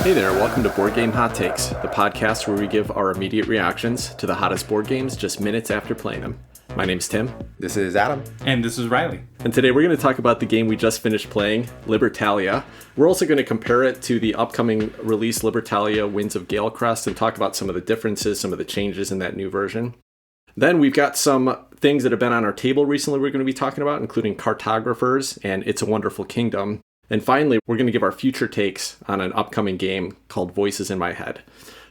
Hey there, welcome to Board Game Hot Takes, the podcast where we give our immediate reactions to the hottest board games just minutes after playing them. My name's Tim. This is Adam. And this is Riley. And today we're going to talk about the game we just finished playing, Libertalia. We're also going to compare it to the upcoming release Libertalia Winds of Galecrest and talk about some of the differences, some of the changes in that new version. Then we've got some things that have been on our table recently we're going to be talking about, including Cartographers and It's a Wonderful Kingdom. And finally, we're going to give our future takes on an upcoming game called Voices in My Head.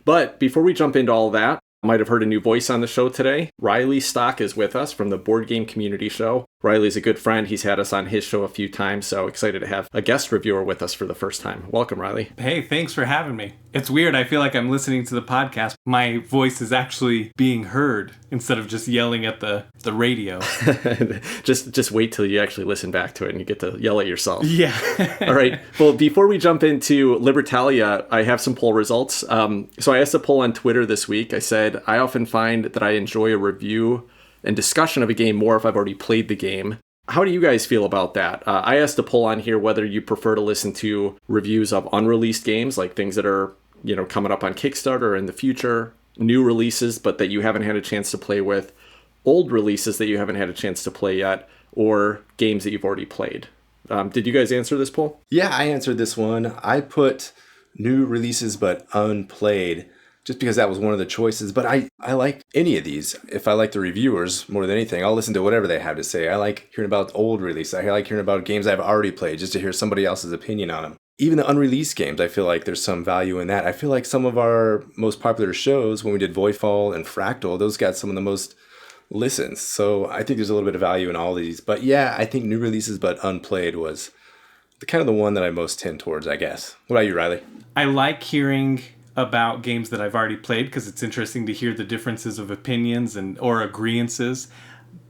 But before we jump into all that, you might have heard a new voice on the show today. Riley Stock is with us from the Board Game Community Show. Riley's a good friend. He's had us on his show a few times, so excited to have a guest reviewer with us for the first time. Welcome, Riley. Hey, thanks for having me. It's weird. I feel like I'm listening to the podcast. My voice is actually being heard instead of just yelling at the radio. just wait till you actually listen back to it and you get to yell at yourself. Yeah. All right. Well, before we jump into Libertalia, I have some poll results. So I asked a poll on Twitter this week. I said, I often find that I enjoy a review and discussion of a game more if I've already played the game. How do you guys feel about that? I asked a poll on here whether you prefer to listen to reviews of unreleased games, like things that are, coming up on Kickstarter in the future, new releases, but that you haven't had a chance to play with, old releases that you haven't had a chance to play yet, or games that you've already played. Did you guys answer this poll? Yeah, I answered this one. I put new releases but unplayed just because that was one of the choices. But I like any of these. If I like the reviewers more than anything, I'll listen to whatever they have to say. I like hearing about old releases. I like hearing about games I've already played just to hear somebody else's opinion on them. Even the unreleased games, I feel like there's some value in that. I feel like some of our most popular shows, when we did Voidfall and Fractal, those got some of the most listens. So I think there's a little bit of value in all these. But yeah, I think new releases but unplayed was the one that I most tend towards, I guess. What about you, Riley? I like hearing about games that I've already played because it's interesting to hear the differences of opinions or agreeances.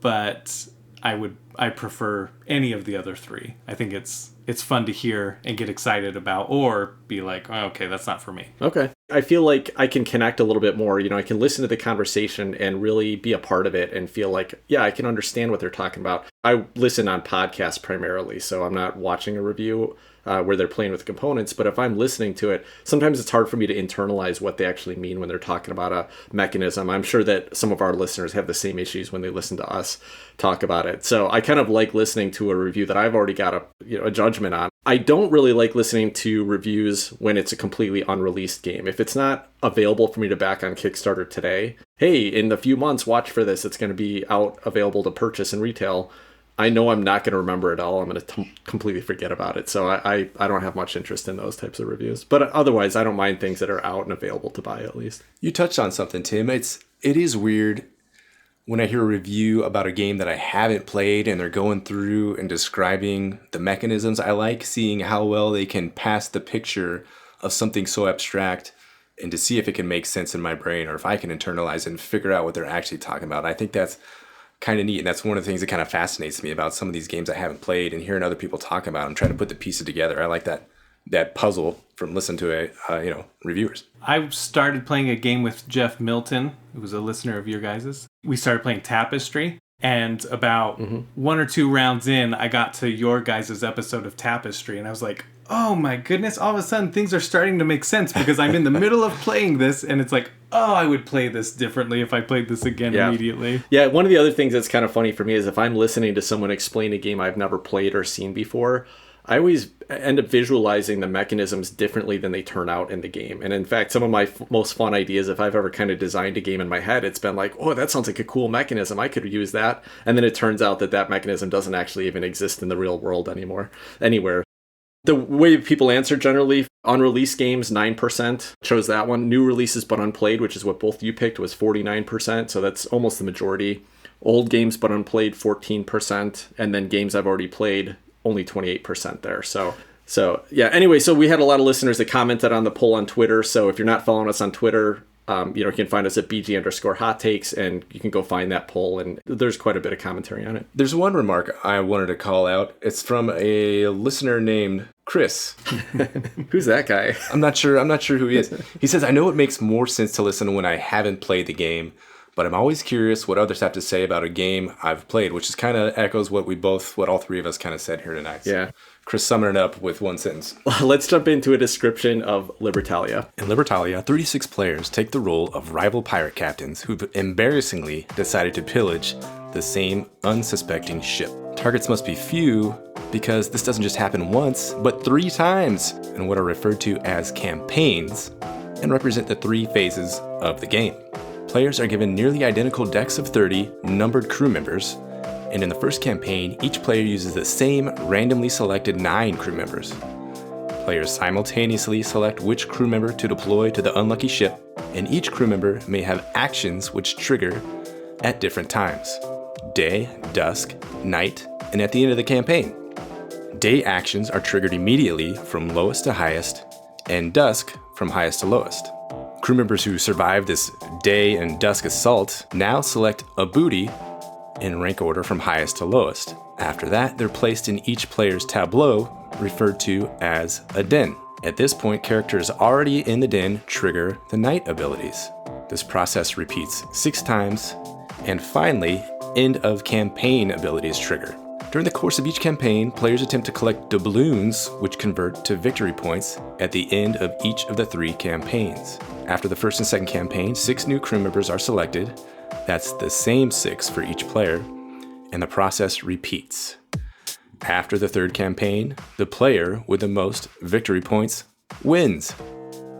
But I prefer any of the other three. I think it's fun to hear and get excited about, or be like, oh, okay, that's not for me. Okay. I feel like I can connect a little bit more. I can listen to the conversation and really be a part of it and feel like, yeah, I can understand what they're talking about. I listen on podcasts primarily, so I'm not watching a review where they're playing with components, but if I'm listening to it, sometimes it's hard for me to internalize what they actually mean when they're talking about a mechanism. I'm sure that some of our listeners have the same issues when they listen to us talk about it. So I kind of like listening to a review that I've already got a judgment on. I don't really like listening to reviews when it's a completely unreleased game. If it's not available for me to back on Kickstarter today, hey, in a few months, watch for this. It's going to be out available to purchase in retail. I know I'm not going to remember it all. I'm going to completely forget about it. So I don't have much interest in those types of reviews. But otherwise, I don't mind things that are out and available to buy at least. You touched on something, Tim. It is weird when I hear a review about a game that I haven't played and they're going through and describing the mechanisms. I like seeing how well they can pass the picture of something so abstract and to see if it can make sense in my brain or if I can internalize it and figure out what they're actually talking about. I think that's kind of neat, and that's one of the things that kind of fascinates me about some of these games I haven't played and hearing other people talk about them, trying to put the pieces together. I like that puzzle from listening to reviewers. I started playing a game with Jeff Milton, who was a listener of your guys's. We started playing Tapestry, and about one or two rounds in, I got to your guys's episode of Tapestry, and I was like, oh my goodness, all of a sudden things are starting to make sense because I'm in the middle of playing this, and it's like, oh, I would play this differently if I played this again immediately. Yeah, one of the other things that's kind of funny for me is if I'm listening to someone explain a game I've never played or seen before, I always end up visualizing the mechanisms differently than they turn out in the game. And in fact, some of my most fun ideas, if I've ever kind of designed a game in my head, it's been like, oh, that sounds like a cool mechanism. I could use that. And then it turns out that mechanism doesn't actually even exist in the real world anywhere. The way people answer generally, unreleased games, 9% chose that one. New releases but unplayed, which is what both you picked, was 49%. So that's almost the majority. Old games but unplayed, 14%. And then games I've already played, only 28% there. So yeah, anyway, so we had a lot of listeners that commented on the poll on Twitter. So if you're not following us on Twitter, you can find us at BG_hot takes, and you can go find that poll, and there's quite a bit of commentary on it. There's one remark I wanted to call out. It's from a listener named Chris. Who's that guy? I'm not sure who he is. He says, I know it makes more sense to listen when I haven't played the game, but I'm always curious what others have to say about a game I've played, which is kind of echoes what all three of us kind of said here tonight. So, Yeah. Chris, summing it up with one sentence. Let's jump into a description of Libertalia. In Libertalia, 36 players take the role of rival pirate captains who've embarrassingly decided to pillage the same unsuspecting ship. Targets must be few because this doesn't just happen once, but 3 times in what are referred to as campaigns and represent the 3 phases of the game. Players are given nearly identical decks of 30 numbered crew members, and in the first campaign, each player uses the same randomly selected 9 crew members. Players simultaneously select which crew member to deploy to the unlucky ship, and each crew member may have actions which trigger at different times: day, dusk, night, and at the end of the campaign. Day actions are triggered immediately from lowest to highest, and dusk from highest to lowest. Crew members who survive this day and dusk assault now select a booty in rank order from highest to lowest. After that, they're placed in each player's tableau, referred to as a den. At this point, characters already in the den trigger the night abilities. This process repeats 6 times, and finally, end of campaign abilities trigger. During the course of each campaign, players attempt to collect doubloons, which convert to victory points at the end of each of the 3 campaigns. After the first and second campaign, 6 new crew members are selected. That's the same 6 for each player, and the process repeats. After the third campaign, the player with the most victory points wins.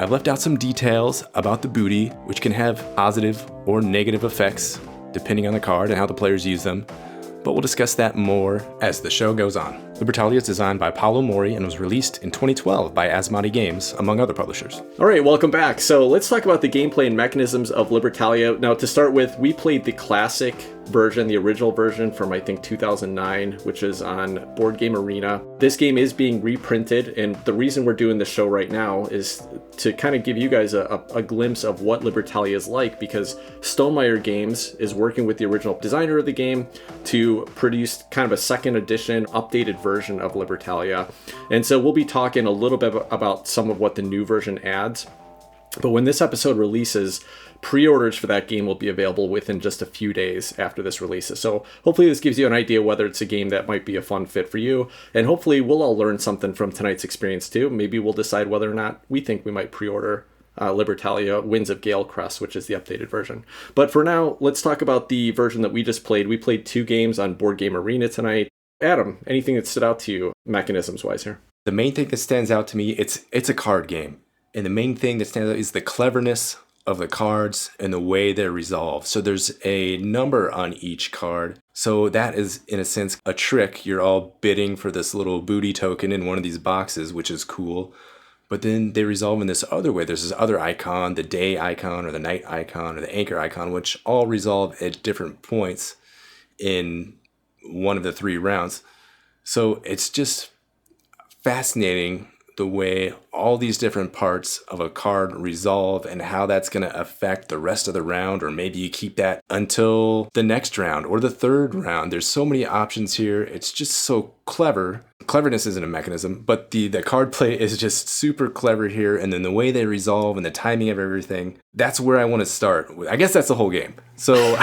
I've left out some details about the booty, which can have positive or negative effects depending on the card and how the players use them, but we'll discuss that more as the show goes on. Libertalia is designed by Paolo Mori and was released in 2012 by Asmati Games, among other publishers. All right, welcome back. So let's talk about the gameplay and mechanisms of Libertalia. Now, to start with, we played the classic version, the original version from, I think, 2009, which is on Board Game Arena. This game is being reprinted, and the reason we're doing this show right now is to kind of give you guys a glimpse of what Libertalia is like, because Stonemaier Games is working with the original designer of the game to produce kind of a second edition, updated version of Libertalia. And so we'll be talking a little bit about some of what the new version adds. But when this episode releases, pre-orders for that game will be available within just a few days after this releases. So hopefully this gives you an idea whether it's a game that might be a fun fit for you. And hopefully we'll all learn something from tonight's experience too. Maybe we'll decide whether or not we think we might pre-order Libertalia Winds of Galecrest, which is the updated version. But for now, let's talk about the version that we just played. We played 2 games on Board Game Arena tonight. Adam, anything that stood out to you mechanisms-wise here? The main thing that stands out to me, it's a card game. And the main thing that stands out is the cleverness of the cards and the way they're resolved. So there's a number on each card. So that is, in a sense, a trick. You're all bidding for this little booty token in one of these boxes, which is cool. But then they resolve in this other way. There's this other icon, the day icon or the night icon or the anchor icon, which all resolve at different points in one of the 3 rounds. So it's just fascinating the way all these different parts of a card resolve and how that's going to affect the rest of the round, or maybe you keep that until the next round or the 3rd round. There's so many options here. It's just so clever. Cleverness isn't a mechanism, but the card play is just super clever here, and then the way they resolve and the timing of everything, that's where I want to start. I guess that's the whole game. So,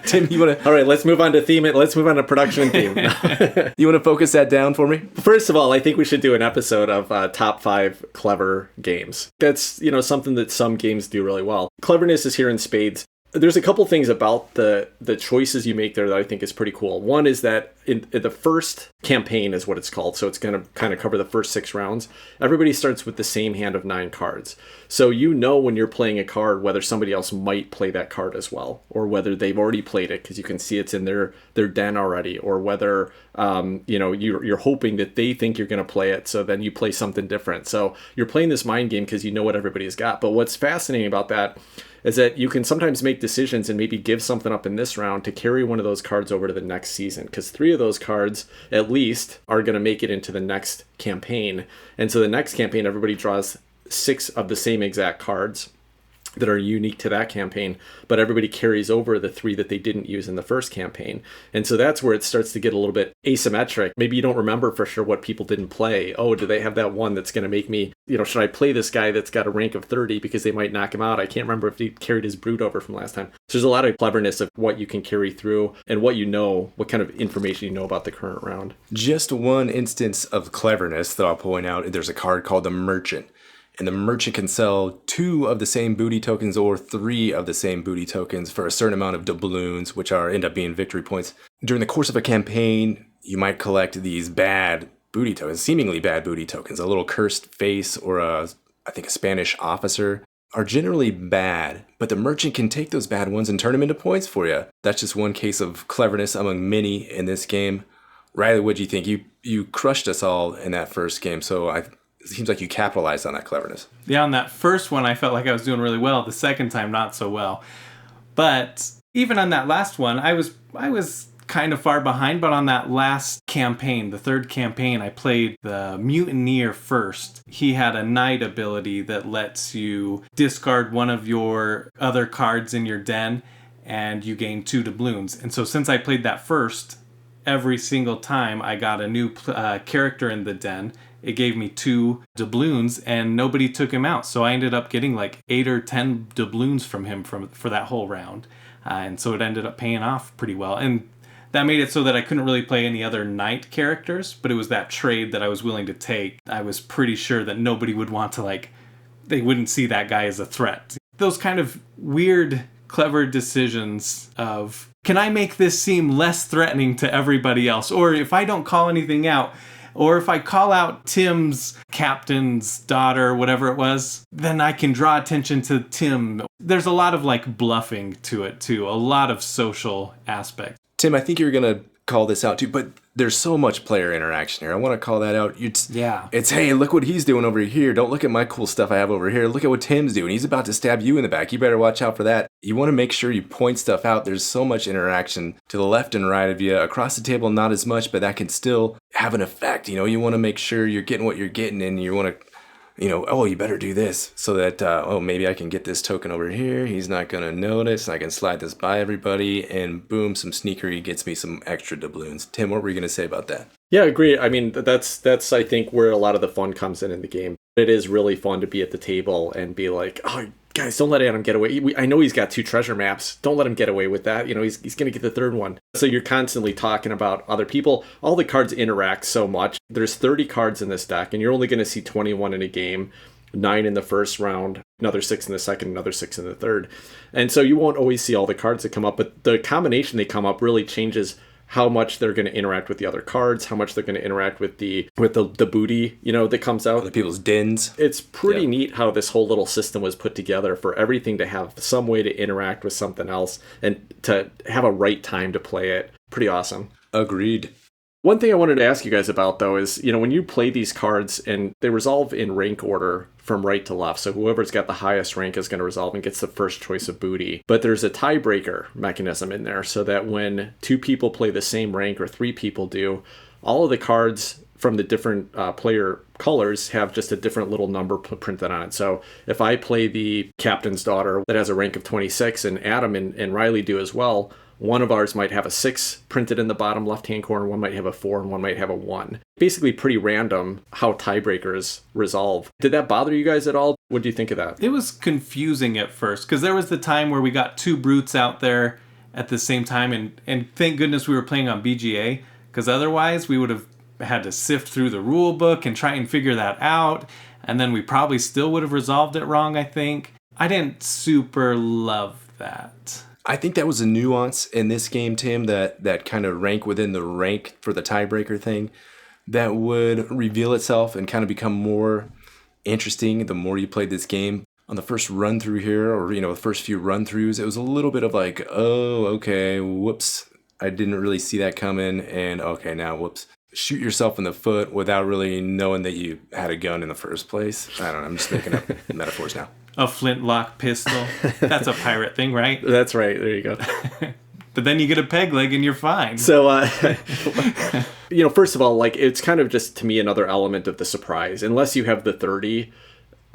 Tim, you want to... All right, let's move on to theme. Let's move on to production and theme. You want to focus that down for me? First of all, I think we should do an episode of top 5 clever games. That's, something that some games do really well. Cleverness is here in spades. There's a couple things about the choices you make there that I think is pretty cool. One is that in the first campaign is what it's called, so it's going to kind of cover the first 6 rounds. Everybody starts with the same hand of 9 cards. So when you're playing a card whether somebody else might play that card as well, or whether they've already played it because you can see it's in their den already, or whether you're hoping that they think you're going to play it, so then you play something different. So you're playing this mind game because you know what everybody's got. But what's fascinating about that is that you can sometimes make decisions and maybe give something up in this round to carry one of those cards over to the next season, because 3 of those cards at least are going to make it into the next campaign. And so the next campaign, everybody draws 6 of the same exact cards. that are unique to that campaign, but everybody carries over the 3 that they didn't use in the first campaign. And so that's where it starts to get a little bit asymmetric. Maybe you don't remember for sure what people didn't play. Oh, do they have that one that's going to make me, should I play this guy that's got a rank of 30 because they might knock him out? I can't remember if he carried his brute over from last time. So there's a lot of cleverness of what you can carry through and what what kind of information you know about the current round. Just one instance of cleverness that I'll point out, there's a card called the Merchant. And the merchant can sell 2 of the same booty tokens or 3 of the same booty tokens for a certain amount of doubloons, which end up being victory points. During the course of a campaign, you might collect these bad booty tokens, seemingly bad booty tokens. A little cursed face or I think a Spanish officer are generally bad, but the merchant can take those bad ones and turn them into points for you. That's just one case of cleverness among many in this game. Riley, what do you think? You crushed us all in that first game, so it seems like you capitalized on that cleverness. Yeah, on that first one, I felt like I was doing really well. The second time, not so well. But even on that last one, I was kind of far behind. But on that last campaign, the third campaign, I played the Mutineer first. He had a knight ability that lets you discard one of your other cards in your den, and you gain 2 doubloons. And so since I played that first, every single time I got a new character in the den, it gave me 2 doubloons, and nobody took him out. So I ended up getting like 8 or 10 doubloons from him for that whole round. And so it ended up paying off pretty well. And that made it so that I couldn't really play any other knight characters, but it was that trade that I was willing to take. I was pretty sure that nobody would want to, they wouldn't see that guy as a threat. Those kind of weird, clever decisions of, can I make this seem less threatening to everybody else? Or if I don't call anything out, or if I call out Tim's captain's daughter, whatever it was, then I can draw attention to Tim. There's a lot of bluffing to it too, a lot of social aspects. Tim, I think you're going to call this out too, but there's so much player interaction here. I want to call that out. It's, hey, look what he's doing over here. Don't look at my cool stuff I have over here. Look at what Tim's doing. He's about to stab you in the back. You better watch out for that. You want to make sure you point stuff out. There's so much interaction to the left and right of you. Across the table, not as much, but that can still have an effect. You want to make sure you're getting what you're getting, and you want to, you better do this so that, maybe I can get this token over here. He's not going to notice. I can slide this by everybody, and boom, some sneakery gets me some extra doubloons. Tim, what were you going to say about that? Yeah, I agree. I mean, that's I think where a lot of the fun comes in the game. It is really fun to be at the table and be like, oh, guys, don't let Adam get away. I know he's got 2 treasure maps. Don't let him get away with that. He's going to get the third one. So you're constantly talking about other people. All the cards interact so much. There's 30 cards in this deck, and you're only going to see 21 in a game. 9 in the first round, another 6 in the second, another 6 in the third. And so you won't always see all the cards that come up, but the combination they come up really changes how much they're going to interact with the other cards, how much they're going to interact with the booty, that comes out. The people's dens. It's pretty neat how this whole little system was put together for everything to have some way to interact with something else and to have a right time to play it. Pretty awesome. Agreed. One thing I wanted to ask you guys about, though, is, when you play these cards and they resolve in rank order from right to left, so whoever's got the highest rank is going to resolve and gets the first choice of booty. But there's a tiebreaker mechanism in there so that when 2 people play the same rank or 3 people do, all of the cards from the different player colors have just a different little number printed on it. So if I play the captain's daughter that has a rank of 26 and Adam and Riley do as well, one of ours might have a 6 printed in the bottom left-hand corner, one might have a 4, and one might have a 1. Basically pretty random how tiebreakers resolve. Did that bother you guys at all? What do you think of that? It was confusing at first, because there was the time where we got 2 brutes out there at the same time, and thank goodness we were playing on BGA, because otherwise we would have had to sift through the rule book and try and figure that out, and then we probably still would have resolved it wrong, I think. I didn't super love that. I think that was a nuance in this game, Tim, that kind of rank within the rank for the tiebreaker thing that would reveal itself and kind of become more interesting the more you played this game. On the first run through here, or, the first few run throughs, it was a little bit of like, oh, okay, whoops, I didn't really see that coming, and okay, now, whoops. Shoot yourself in the foot without really knowing that you had a gun in the first place. I don't know, I'm just making up metaphors now. A flintlock pistol. That's a pirate thing, right? That's right. There you go. But then you get a peg leg and you're fine. So, first of all, it's kind of just, to me, another element of the surprise. Unless you have the 30,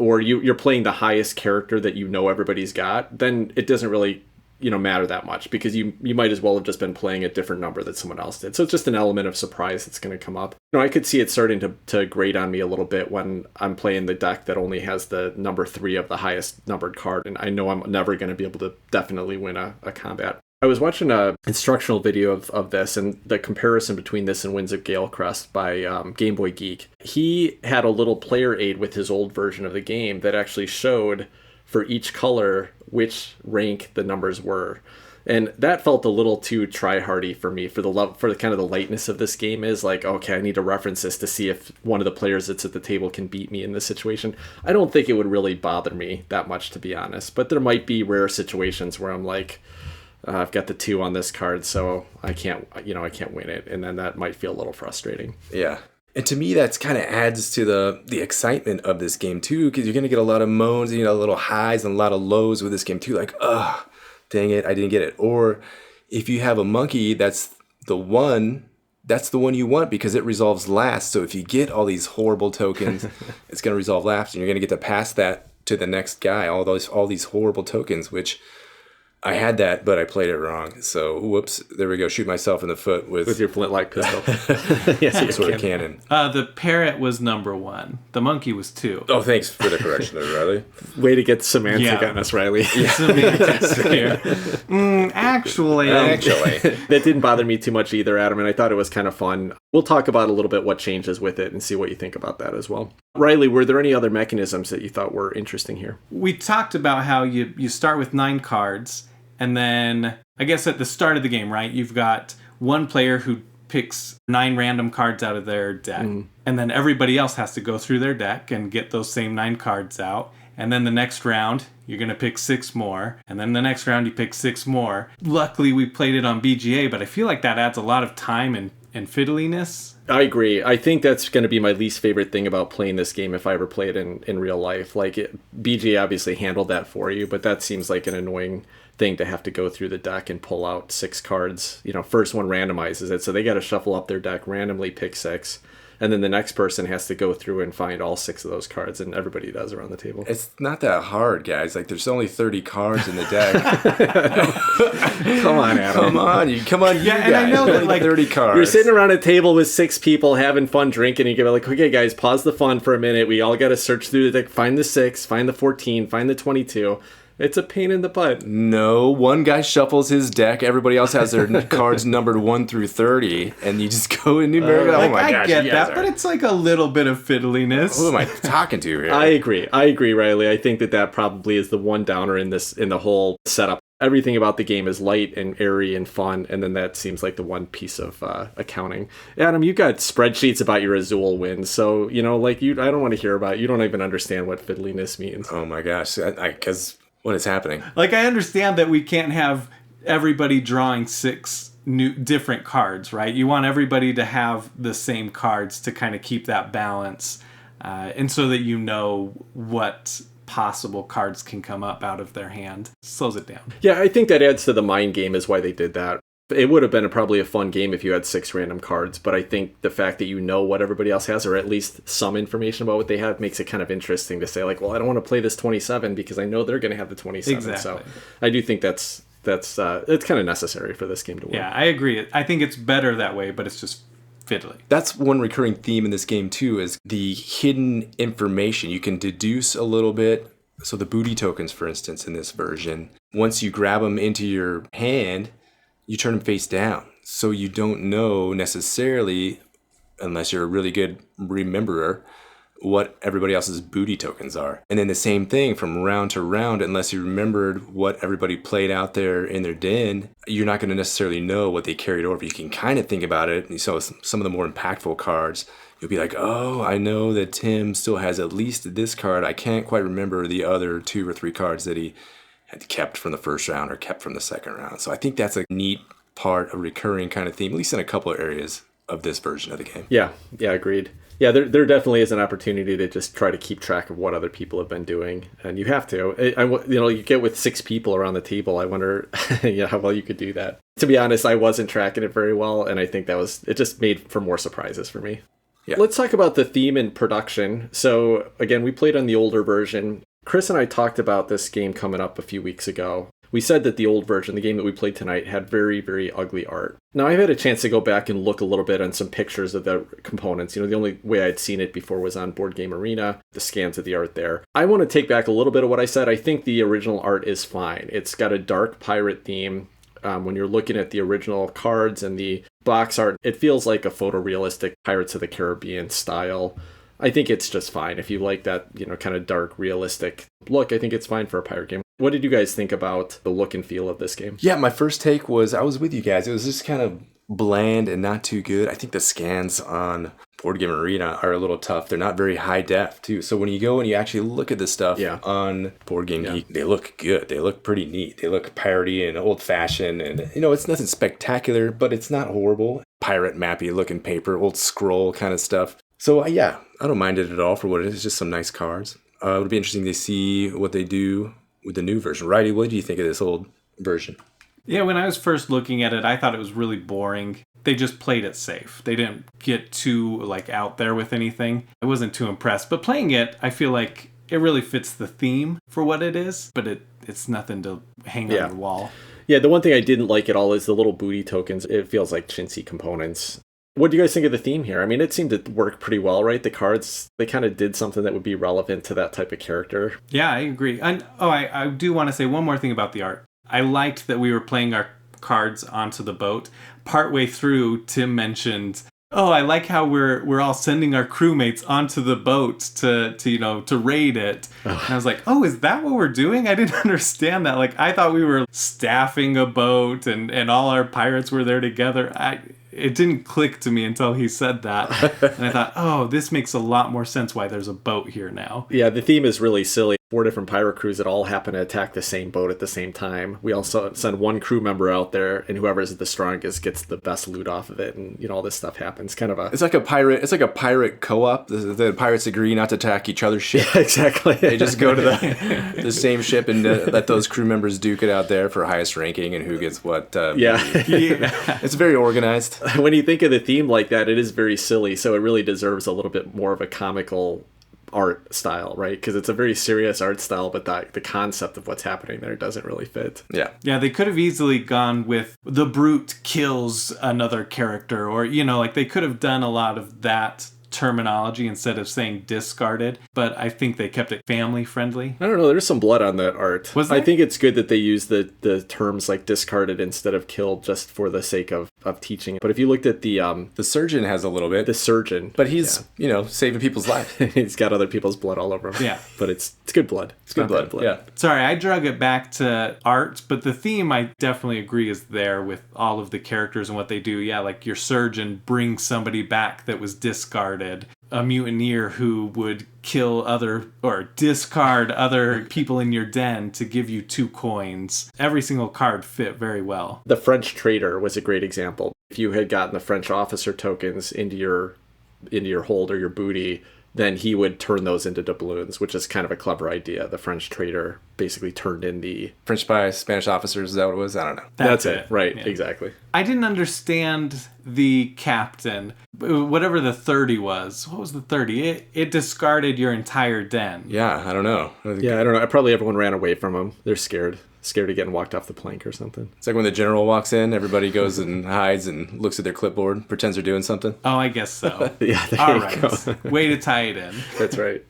or you're playing the highest character that you know everybody's got, then it doesn't really matter that much, because you might as well have just been playing a different number that someone else did. So it's just an element of surprise that's going to come up. I could see it starting to grate on me a little bit when I'm playing the deck that only has the number 3 of the highest numbered card, and I know I'm never going to be able to definitely win a combat. I was watching a instructional video of this, and the comparison between this and Winds of Galecrest by Game Boy Geek. He had a little player aid with his old version of the game that actually showed for each color which rank the numbers were. And that felt a little too try-hardy for me, for the kind of the lightness of this game is like, okay, I need to reference this to see if one of the players that's at the table can beat me in this situation. I don't think it would really bother me that much, to be honest. But there might be rare situations where I'm like, I've got the 2 on this card, so I can't win it. And then that might feel a little frustrating. Yeah. And to me, that's kind of adds to the excitement of this game, too, because you're going to get a lot of moans, little highs and a lot of lows with this game, too. Like, ugh, dang it, I didn't get it. Or if you have a monkey, that's the one you want because it resolves last. So if you get all these horrible tokens, it's going to resolve last, and you're going to get to pass that to the next guy, all these horrible tokens, which I had that, but I played it wrong. So, whoops, there we go. Shoot myself in the foot with your flintlock pistol. Yes, some sort of cannon. The parrot was number 1. The monkey was 2. Oh, thanks for the correction there, Riley. Way to get semantic on us, Riley. Semantics here. Actually. That didn't bother me too much either, Adam, and I thought it was kind of fun. We'll talk about a little bit what changes with it and see what you think about that as well. Riley, were there any other mechanisms that you thought were interesting here? We talked about how you start with 9 cards. And then, I guess at the start of the game, right, you've got one player who picks 9 random cards out of their deck. And then everybody else has to go through their deck and get those same 9 cards out. And then the next round, you're going to pick 6 more. And then the next round, you pick 6 more. Luckily, we played it on BGA, but I feel like that adds a lot of time and fiddliness. I agree. I think that's going to be my least favorite thing about playing this game if I ever play it in real life. BGA obviously handled that for you, but that seems like an annoying thing to have to go through the deck and pull out 6 cards. First one randomizes it, so they got to shuffle up their deck, randomly pick 6, and then the next person has to go through and find all 6 of those cards, and everybody does around the table. It's not that hard, guys. There's only 30 cards in the deck. Come on, Adam. Come on, yeah, and guys. I know that 30 cards. You're sitting around a table with 6 people having fun drinking, and you go okay, guys, pause the fun for a minute. We all got to search through the deck, find the 6, find the 14, find the 22. It's a pain in the butt. No, one guy shuffles his deck. Everybody else has their cards numbered 1 through 30, and you just go in numerical. Oh my gosh, I get that, but it's like a little bit of fiddliness. Who am I talking to here? I agree, Riley. I think that probably is the one downer in the whole setup. Everything about the game is light and airy and fun, and then that seems like the one piece of accounting. Adam, you got spreadsheets about your Azul wins, so I don't want to hear about it. You don't even understand what fiddliness means. Oh my gosh, because what is happening? I understand that we can't have everybody drawing 6 new different cards, right? You want everybody to have the same cards to kind of keep that balance, and so that what possible cards can come up out of their hand. Slows it down. Yeah, I think that adds to the mind game is why they did that. It would have been probably a fun game if you had 6 random cards, but I think the fact that you know what everybody else has, or at least some information about what they have, makes it kind of interesting to say, I don't want to play this 27 because I know they're going to have the 27. Exactly. So I do think it's kind of necessary for this game to win. Yeah, I agree. I think it's better that way, but it's just fiddly. That's one recurring theme in this game, too, is the hidden information. You can deduce a little bit. So the booty tokens, for instance, in this version, once you grab them into your hand, you turn them face down. So you don't know necessarily, unless you're a really good rememberer, what everybody else's booty tokens are. And then the same thing from round to round, unless you remembered what everybody played out there in their den, you're not going to necessarily know what they carried over. You can kind of think about it. So some of the more impactful cards, you'll be like, oh, I know that Tim still has at least this card. I can't quite remember the other 2 or 3 cards that he had kept from the first round or kept from the second round. So I think that's a neat part, a recurring kind of theme, at least in a couple of areas of this version of the game. Yeah, agreed. Yeah, there definitely is an opportunity to just try to keep track of what other people have been doing, and you have to. You get with 6 people around the table. I wonder, how well you could do that. To be honest, I wasn't tracking it very well, and I think it just made for more surprises for me. Let's talk about the theme and production. So again, we played on the older version. Chris and I talked about this game coming up a few weeks ago. We said that the old version, the game that we played tonight, had very, very ugly art. Now, I've had a chance to go back and look a little bit on some pictures of the components. The only way I'd seen it before was on Board Game Arena, the scans of the art there. I want to take back a little bit of what I said. I think the original art is fine. It's got a dark pirate theme. When you're looking at the original cards and the box art, it feels like a photorealistic Pirates of the Caribbean style. I think it's just fine. If you like that, kind of dark, realistic look, I think it's fine for a pirate game. What did you guys think about the look and feel of this game? Yeah, my first take was, I was with you guys. It was just kind of bland and not too good. I think the scans on Board Game Arena are a little tough. They're not very high def, too. So when you go and you actually look at the stuff on Board Game Geek, they look good. They look pretty neat. They look piratey and old-fashioned. And, it's nothing spectacular, but it's not horrible. Pirate mappy looking paper, old scroll kind of stuff. So, I don't mind it at all for what it is. It's just some nice cards. It would be interesting to see what they do with the new version. Righty, what do you think of this old version? Yeah, when I was first looking at it, I thought it was really boring. They just played it safe. They didn't get too, out there with anything. I wasn't too impressed. But playing it, I feel like it really fits the theme for what it is. But it's nothing to hang on your wall. Yeah, the one thing I didn't like at all is the little booty tokens. It feels like chintzy components. What do you guys think of the theme here? I mean, it seemed to work pretty well, right? The cards, they kind of did something that would be relevant to that type of character. Yeah, I agree. And I do want to say one more thing about the art. I liked that we were playing our cards onto the boat. Partway through, Tim mentioned, I like how we're all sending our crewmates onto the boat to raid it. And I was like, is that what we're doing? I didn't understand that. I thought we were staffing a boat and all our pirates were there together. It didn't click to me until he said that. And I thought, this makes a lot more sense why there's a boat here now. Yeah, the theme is really silly. 4 different pirate crews that all happen to attack the same boat at the same time. We also send one crew member out there, and whoever is the strongest gets the best loot off of it, and all this stuff happens. It's like a pirate co-op. The pirates agree not to attack each other's ship. Yeah, exactly. They just go to the same ship and let those crew members duke it out there for highest ranking and who gets what. It's very organized. When you think of the theme like that, it is very silly, so it really deserves a little bit more of a comical art style, right? Because it's a very serious art style, but the concept of what's happening there doesn't really fit. Yeah, they could have easily gone with the brute kills another character, or they could have done a lot of that terminology instead of saying discarded, but I think they kept it family friendly. I don't know, there's some blood on that art. Was there? I think it's good that they use the terms like discarded instead of killed just for the sake of teaching. But if you looked at the surgeon has a little bit. The surgeon. But he's, saving people's lives. He's got other people's blood all over him. Yeah. But it's good blood. It's good blood. Yeah. Sorry, I drug it back to art, but the theme I definitely agree is there with all of the characters and what they do. Yeah, like your surgeon brings somebody back that was discarded. A mutineer who would kill discard other people in your den to give you 2 coins. Every single card fit very well. The French trader was a great example. If you had gotten the French officer tokens into your hold or your booty, then he would turn those into doubloons, which is kind of a clever idea. The French trader basically turned in the French by Spanish officers. Is that what it was? I don't know. That's it. Right. Yeah. Exactly. I didn't understand the captain. Whatever the 30 was. What was the 30? It discarded your entire den. Yeah, I don't know. I don't know. Probably everyone ran away from him. They're scared of getting walked off the plank or something. It's like when the general walks in, everybody goes and hides and looks at their clipboard, pretends they're doing something. Oh, I guess so. Yeah, all right. Way to tie it in. That's right.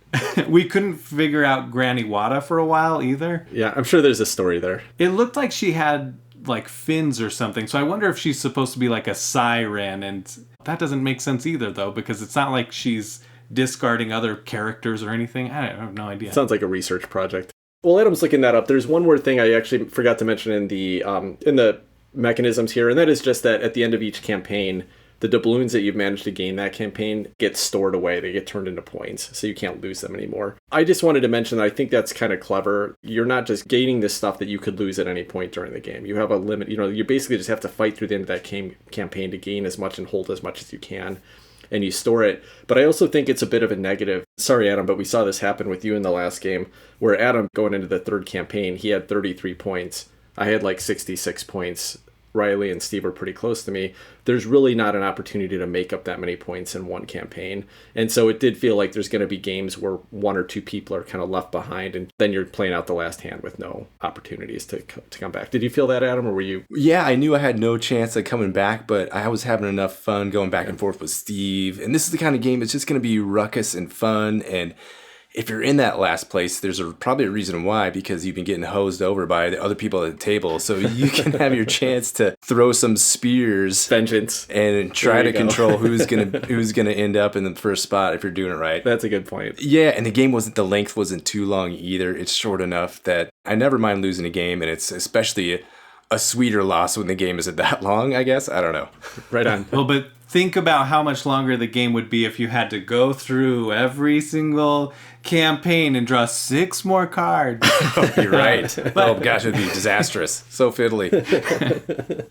We couldn't figure out Granny Wada for a while either. Yeah, I'm sure there's a story there. It looked like she had fins or something, so I wonder if she's supposed to be like a siren, and that doesn't make sense either, though, because it's not like she's discarding other characters or anything. I have no idea. Sounds like a research project. Well, Adam's looking that up. There's one more thing I actually forgot to mention in the mechanisms here, and that is just that at the end of each campaign, the doubloons that you've managed to gain that campaign get stored away. They get turned into points, so you can't lose them anymore. I just wanted to mention that I think that's kind of clever. You're not just gaining this stuff that you could lose at any point during the game. You have a limit. You basically just have to fight through the end of that campaign to gain as much and hold as much as you can. And you store it. But I also think it's a bit of a negative. Sorry, Adam, but we saw this happen with you in the last game, where Adam, going into the 3rd campaign, he had 33 points. I had 66 points Riley and Steve are pretty close to me, there's really not an opportunity to make up that many points in one campaign. And so it did feel like there's going to be games where one or two people are kind of left behind, and then you're playing out the last hand with no opportunities to come back. Did you feel that, Adam, or were you? Yeah, I knew I had no chance of coming back, but I was having enough fun going back and forth with Steve. And this is the kind of game that's just going to be ruckus and fun. And if you're in that last place, there's probably a reason why, because you've been getting hosed over by the other people at the table. So you can have your chance to throw some spears, Vengeance, and try to control who's gonna end up in the first spot if you're doing it right. That's a good point. Yeah, and the length wasn't too long either. It's short enough that I never mind losing a game, and it's especially a sweeter loss when the game isn't that long, I guess. I don't know. Right on. Well, but think about how much longer the game would be if you had to go through every single campaign and draw 6 more cards. Oh, you're right. Oh gosh, it'd be disastrous. So fiddly.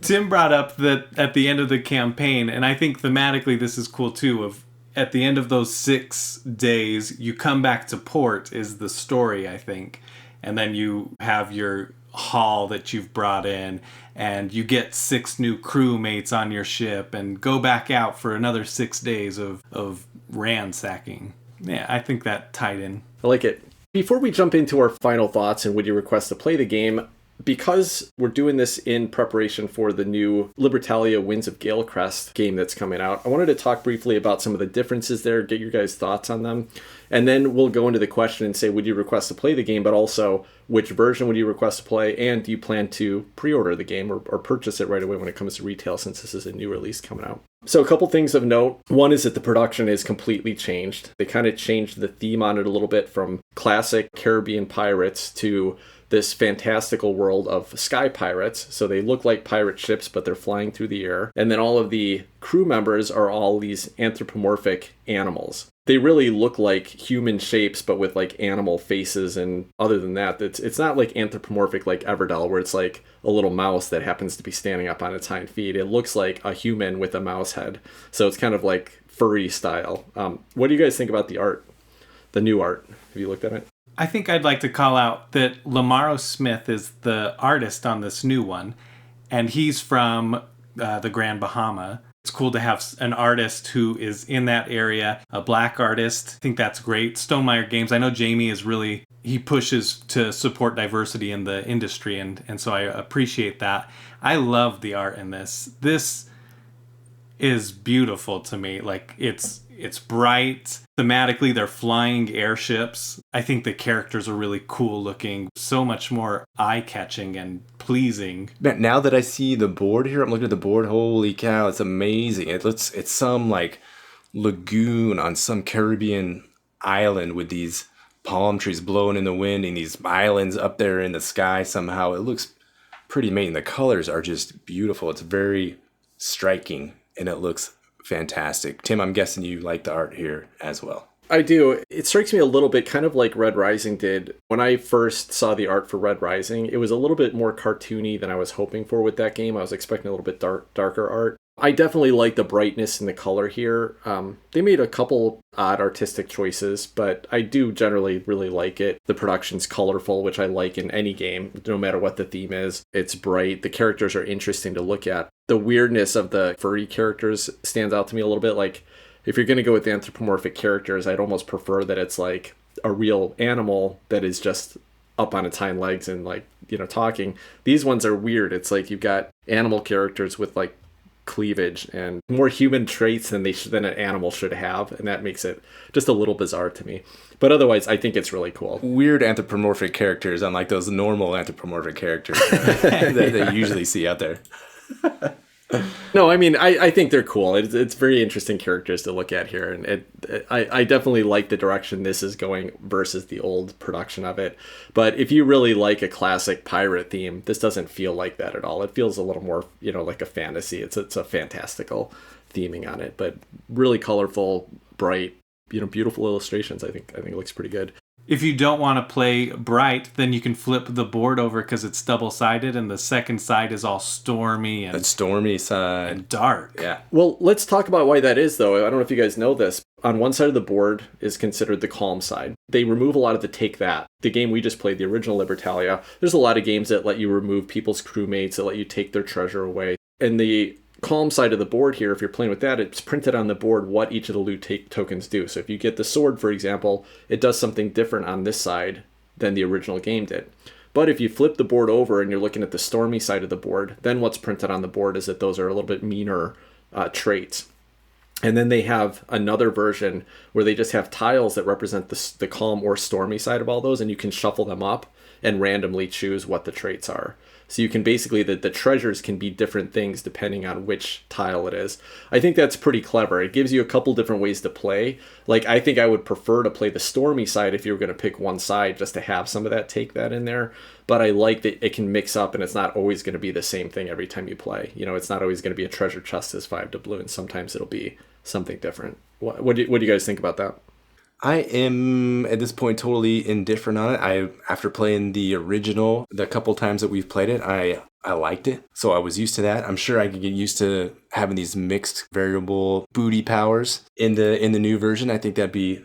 Tim brought up that at the end of the campaign, and I think thematically this is cool too, of at the end of those 6 days, you come back to port is the story, I think. And then you have your haul that you've brought in, and you get 6 new crewmates on your ship and go back out for another 6 days of ransacking. Yeah, I think that tied in. I like it. Before we jump into our final thoughts and would you request to play the game, because we're doing this in preparation for the new Libertalia Winds of Galecrest game that's coming out, I wanted to talk briefly about some of the differences there, get your guys' thoughts on them, and then we'll go into the question and say, would you request to play the game, but also which version would you request to play, and do you plan to pre-order the game or purchase it right away when it comes to retail, since this is a new release coming out. So a couple things of note. One is that the production is completely changed. They kind of changed the theme on it a little bit from classic Caribbean pirates to this fantastical world of sky pirates. So they look like pirate ships, but they're flying through the air. And then all of the crew members are all these anthropomorphic animals. They really look like human shapes, but with like animal faces. And other than that, it's not like anthropomorphic like Everdell, where it's like a little mouse that happens to be standing up on its hind feet. It looks like a human with a mouse head. So it's kind of like furry style. What do you guys think about the art? The new art? Have you looked at it? I think I'd like to call out that Lamaro Smith is the artist on this new one, and he's from the Grand Bahama. It's cool to have an artist who is in that area, a black artist. I think that's great. Stonemeyer Games, I know Jamie is really, he pushes to support diversity in the industry, and so I appreciate that. I love the art in this. This is beautiful to me. Like, it's bright. Thematically, they're flying airships. I think the characters are really cool looking. So much more eye-catching and pleasing. Man, now that I see the board here, I'm looking at the board. Holy cow, it's amazing. It's some like lagoon on some Caribbean island with these palm trees blowing in the wind and these islands up there in the sky somehow. It looks pretty amazing. The colors are just beautiful. It's very striking, and it looks fantastic. Tim, I'm guessing you like the art here as well. I do. It strikes me a little bit kind of like Red Rising did. When I first saw the art for Red Rising, it was a little bit more cartoony than I was hoping for with that game. I was expecting a little bit darker art. I definitely like the brightness and the color here. They made a couple odd artistic choices, but I do generally really like it. The production's colorful, which I like in any game, no matter what the theme is. It's bright. The characters are interesting to look at. The weirdness of the furry characters stands out to me a little bit. Like, if you're going to go with anthropomorphic characters, I'd almost prefer that it's like a real animal that is just up on its hind legs and like, talking. These ones are weird. It's like you've got animal characters with like cleavage and more human traits than an animal should have, and that makes it just a little bizarre to me. But otherwise, I think it's really cool. Weird anthropomorphic characters, unlike those normal anthropomorphic characters that you usually see out there. No, I mean, I think they're cool. It's very interesting characters to look at here, and I definitely like the direction this is going versus the old production of it. But if you really like a classic pirate theme, this doesn't feel like that at all. It feels a little more, like a fantasy. It's a fantastical theming on it, but really colorful, bright, beautiful illustrations. I think it looks pretty good. If you don't want to play bright, then you can flip the board over because it's double-sided, and the second side is all stormy and stormy side and dark. Yeah. Well, let's talk about why that is, though. I don't know if you guys know this. On one side of the board is considered the calm side. They remove a lot of the take that. The game we just played, the original Libertalia, there's a lot of games that let you remove people's crewmates, that let you take their treasure away. And the calm side of the board here, if you're playing with that, it's printed on the board what each of the loot tokens do. So if you get the sword, for example, it does something different on this side than the original game did. But if you flip the board over and you're looking at the stormy side of the board, then what's printed on the board is that those are a little bit meaner traits. And then they have another version where they just have tiles that represent the calm or stormy side of all those, and you can shuffle them up and randomly choose what the traits are. So you can basically, the treasures can be different things depending on which tile it is. I think that's pretty clever. It gives you a couple different ways to play. Like, I think I would prefer to play the stormy side if you were going to pick one side, just to have some of that take that in there. But I like that it can mix up, and it's not always going to be the same thing every time you play. You know, it's not always going to be a treasure chest as 5 doubloons. Sometimes it'll be something different. What do you guys think about that? I am at this point totally indifferent on it. After playing the original, the couple times that we've played it, I liked it. So I was used to that. I'm sure I could get used to having these mixed variable booty powers in the new version. I think that'd be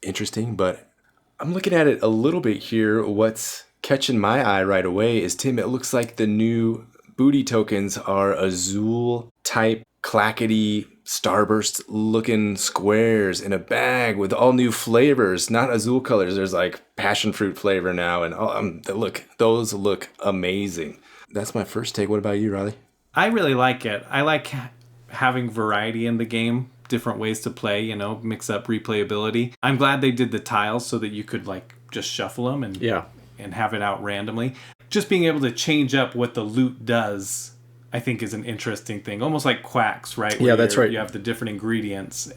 interesting, but I'm looking at it a little bit here. What's catching my eye right away is, Tim, it looks like the new booty tokens are Azul type clackety starburst looking squares in a bag with all new flavors, not Azul colors. There's like passion fruit flavor now, and those look amazing. That's my first take. What about you, Riley? I really like it. I like having variety in the game, different ways to play, mix up replayability. I'm glad they did the tiles so that you could like just shuffle them and have it out randomly. Just being able to change up what the loot does, I think, is an interesting thing. Almost like quacks, right? Yeah, that's right. You have the different ingredients.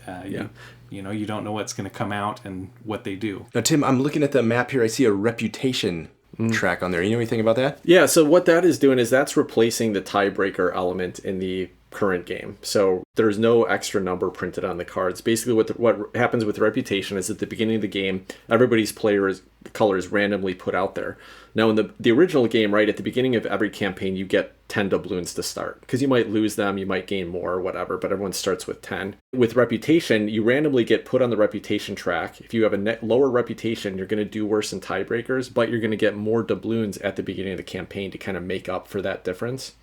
You don't know what's going to come out and what they do. Now, Tim, I'm looking at the map here. I see a reputation track on there. You know anything about that? Yeah, so what that is doing is that's replacing the tiebreaker element in the current game. So there's no extra number printed on the cards. Basically, what happens with reputation is at the beginning of the game, everybody's player's color is randomly put out there. Now, in the original game, right, at the beginning of every campaign, you get 10 doubloons to start. Because you might lose them, you might gain more, or whatever, but everyone starts with 10. With reputation, you randomly get put on the reputation track. If you have a lower reputation, you're going to do worse in tiebreakers, but you're going to get more doubloons at the beginning of the campaign to kind of make up for that difference.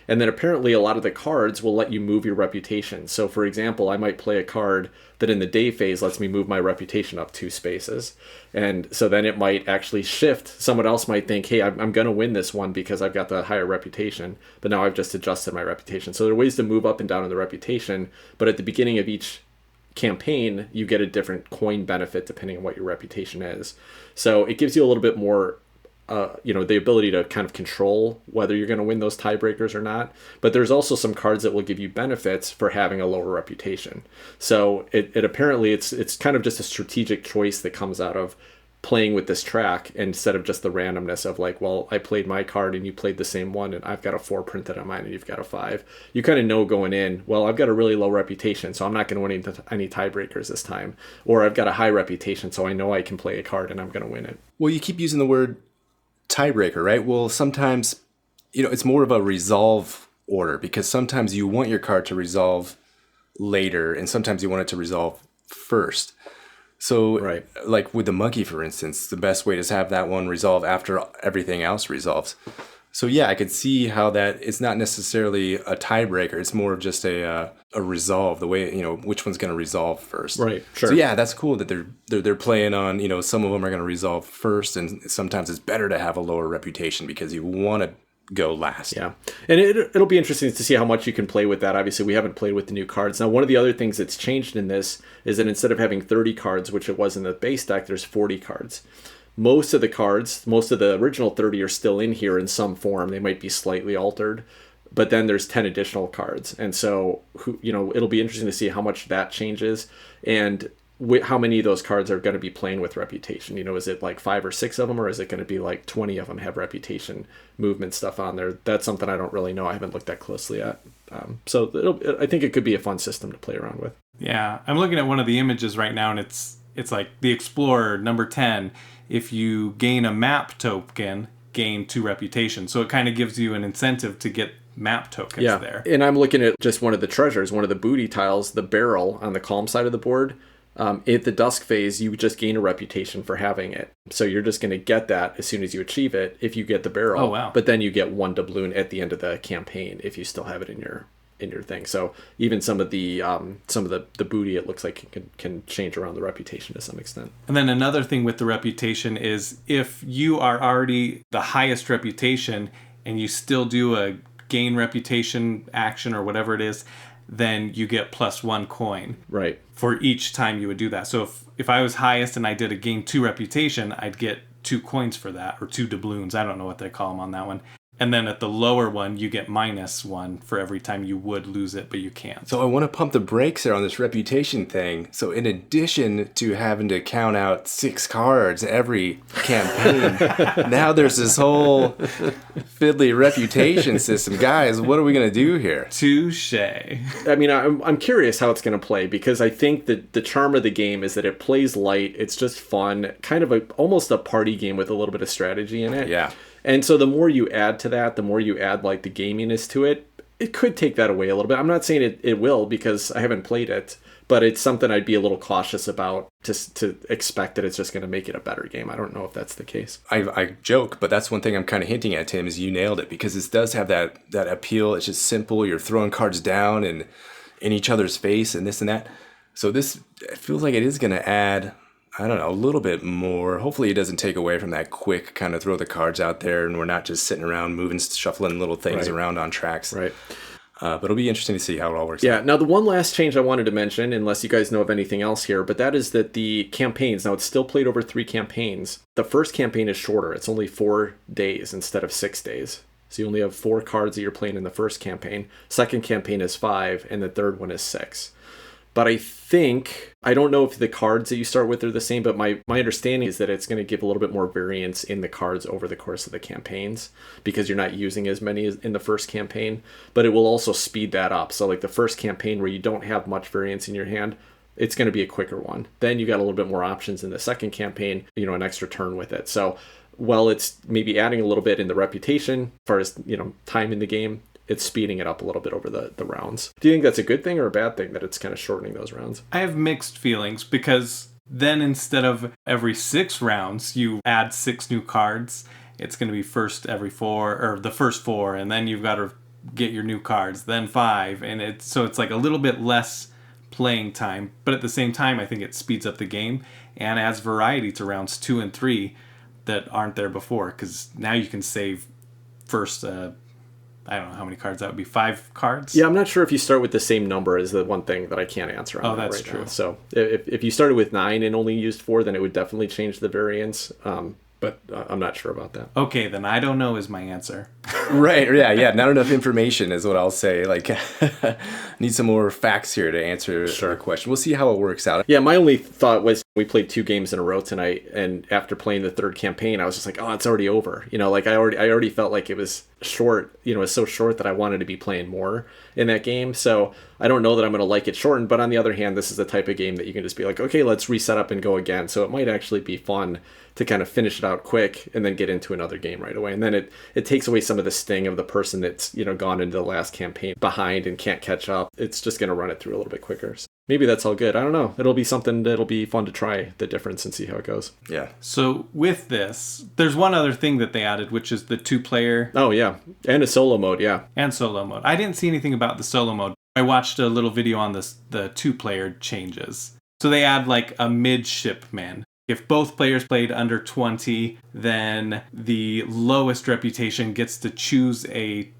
And then apparently a lot of the cards will let you move your reputation. So for example, I might play a card that in the day phase lets me move my reputation up 2 spaces. And so then it might actually shift. Someone else might think, hey, I'm going to win this one because I've got the higher reputation, but now I've just adjusted my reputation. So there are ways to move up and down in the reputation, but at the beginning of each campaign, you get a different coin benefit depending on what your reputation is. So it gives you a little bit more the ability to kind of control whether you're going to win those tiebreakers or not. But there's also some cards that will give you benefits for having a lower reputation. So it apparently it's kind of just a strategic choice that comes out of playing with this track instead of just the randomness of like, well, I played my card and you played the same one and I've got a 4 printed on mine and you've got a 5. You kind of know going in, well, I've got a really low reputation, so I'm not going to win any tiebreakers this time. Or I've got a high reputation, so I know I can play a card and I'm going to win it. Well, you keep using the word tiebreaker, right? Well, sometimes, it's more of a resolve order, because sometimes you want your card to resolve later and sometimes you want it to resolve first. So, right, like with the monkey, for instance, the best way is to have that one resolve after everything else resolves. So yeah, I could see how that it's not necessarily a tiebreaker. It's more of just a resolve, the way, which one's going to resolve first. Right, sure. So yeah, that's cool that they're playing on, some of them are going to resolve first, and sometimes it's better to have a lower reputation because you want to go last. Yeah, and it'll be interesting to see how much you can play with that. Obviously, we haven't played with the new cards. Now, one of the other things that's changed in this is that instead of having 30 cards, which it was in the base deck, there's 40 cards. Most of the original 30 are still in here in some form. They might be slightly altered, but then there's 10 additional cards. And so, it'll be interesting to see how much that changes and how many of those cards are going to be playing with reputation. Is it like 5 or 6 of them, or is it going to be like 20 of them have reputation movement stuff on there? That's something I don't really know. I haven't looked that closely at. So I think it could be a fun system to play around with. Yeah, I'm looking at one of the images right now, and it's like the Explorer number 10. If you gain a map token, gain 2 reputation. So it kind of gives you an incentive to get map tokens there. And I'm looking at just one of the treasures, one of the booty tiles, the barrel on the calm side of the board. At the dusk phase, you just gain a reputation for having it. So you're just going to get that as soon as you achieve it if you get the barrel. Oh, wow. But then you get 1 doubloon at the end of the campaign if you still have it in your thing. So even some of the booty, it looks like it can change around the reputation to some extent. And then another thing with the reputation is if you are already the highest reputation and you still do a gain reputation action or whatever it is, then you get +1 coin. Right. For each time you would do that. So if I was highest and I did a gain 2 reputation, I'd get 2 coins for that, or 2 doubloons. I don't know what they call them on that one. And then at the lower one, you get -1 for every time you would lose it, but you can't. So I want to pump the brakes there on this reputation thing. So in addition to having to count out 6 cards every campaign, now there's this whole fiddly reputation system. Guys, what are we going to do here? Touche. I mean, I'm curious how it's going to play, because I think that the charm of the game is that it plays light. It's just fun, kind of almost a party game with a little bit of strategy in it. Yeah. And so the more you add to that, the more you add like the gaminess to it, it could take that away a little bit. I'm not saying it will, because I haven't played it, but it's something I'd be a little cautious about, just to expect that it's just going to make it a better game. I don't know if that's the case. I joke, but that's one thing I'm kind of hinting at, Tim, is you nailed it, because this does have that appeal. It's just simple. You're throwing cards down and in each other's face and this and that. So this, it feels like it is going to add, I don't know, a little bit more. Hopefully it doesn't take away from that quick kind of throw the cards out there and we're not just sitting around moving, shuffling little things around on tracks. Right. But it'll be interesting to see how it all works out. Yeah, now the one last change I wanted to mention, unless you guys know of anything else here, but that is that the campaigns, now it's still played over 3 campaigns. The first campaign is shorter. It's only 4 days instead of 6 days. So you only have 4 cards that you're playing in the first campaign. Second campaign is 5, and the third one is 6. But I don't know if the cards that you start with are the same, but my understanding is that it's going to give a little bit more variance in the cards over the course of the campaigns, because you're not using as many as in the first campaign, but it will also speed that up. So like the first campaign where you don't have much variance in your hand, it's going to be a quicker one. Then you got a little bit more options in the second campaign, an extra turn with it. So while it's maybe adding a little bit in the reputation as far as, time in the game, it's speeding it up a little bit over the rounds. Do you think that's a good thing or a bad thing that it's kind of shortening those rounds? I have mixed feelings, because then instead of every 6 rounds, you add 6 new cards. It's going to be first every 4, or the first 4, and then you've got to get your new cards, then 5. And it's like a little bit less playing time, but at the same time, I think it speeds up the game and adds variety to rounds 2 and 3 that aren't there before, because now you can save first, I don't know how many cards that would be. 5 cards? Yeah, I'm not sure if you start with the same number is the one thing that I can't answer on. Oh, that's right true. Now. So if you started with 9 and only used 4, then it would definitely change the variance. But I'm not sure about that. Okay, then I don't know is my answer. Right, yeah. Not enough information is what I'll say. Like, need some more facts here to answer our question. We'll see how it works out. Yeah, my only thought was we played 2 games in a row tonight, and after playing the third campaign, I was just like, oh, it's already over. I already felt like it was short. It was so short that I wanted to be playing more in that game. So I don't know that I'm going to like it shortened, but on the other hand, this is the type of game that you can just be like, okay, let's reset up and go again. So it might actually be fun to kind of finish it out quick and then get into another game right away. And then it takes away some of the sting of the person that's, gone into the last campaign behind and can't catch up. It's just going to run it through a little bit quicker. So maybe that's all good. I don't know. It'll be something that'll be fun to try the difference and see how it goes. Yeah. So with this, there's one other thing that they added, which is the 2-player. Oh, yeah. And a solo mode, yeah. And solo mode. I didn't see anything about the solo mode. I watched a little video on the 2-player changes. So they add like a midshipman. If both players played under 20, then the lowest reputation gets to choose a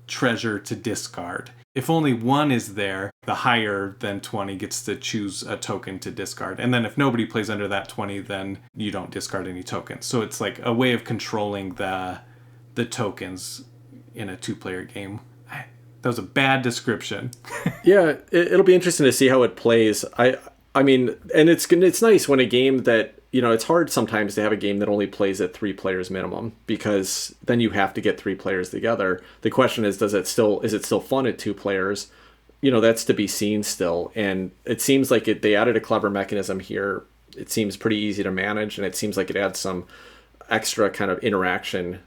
treasure to discard. If only one is there, the higher than 20 gets to choose a token to discard. And then if nobody plays under that 20, then you don't discard any tokens. So it's like a way of controlling the tokens in a 2-player game. That was a bad description. Yeah, it'll be interesting to see how it plays. I mean, and it's nice when a game that, it's hard sometimes to have a game that only plays at 3 players minimum, because then you have to get 3 players together. The question is it still fun at 2 players? That's to be seen still. And it seems like they added a clever mechanism here. It seems pretty easy to manage, and it seems like it adds some extra kind of interaction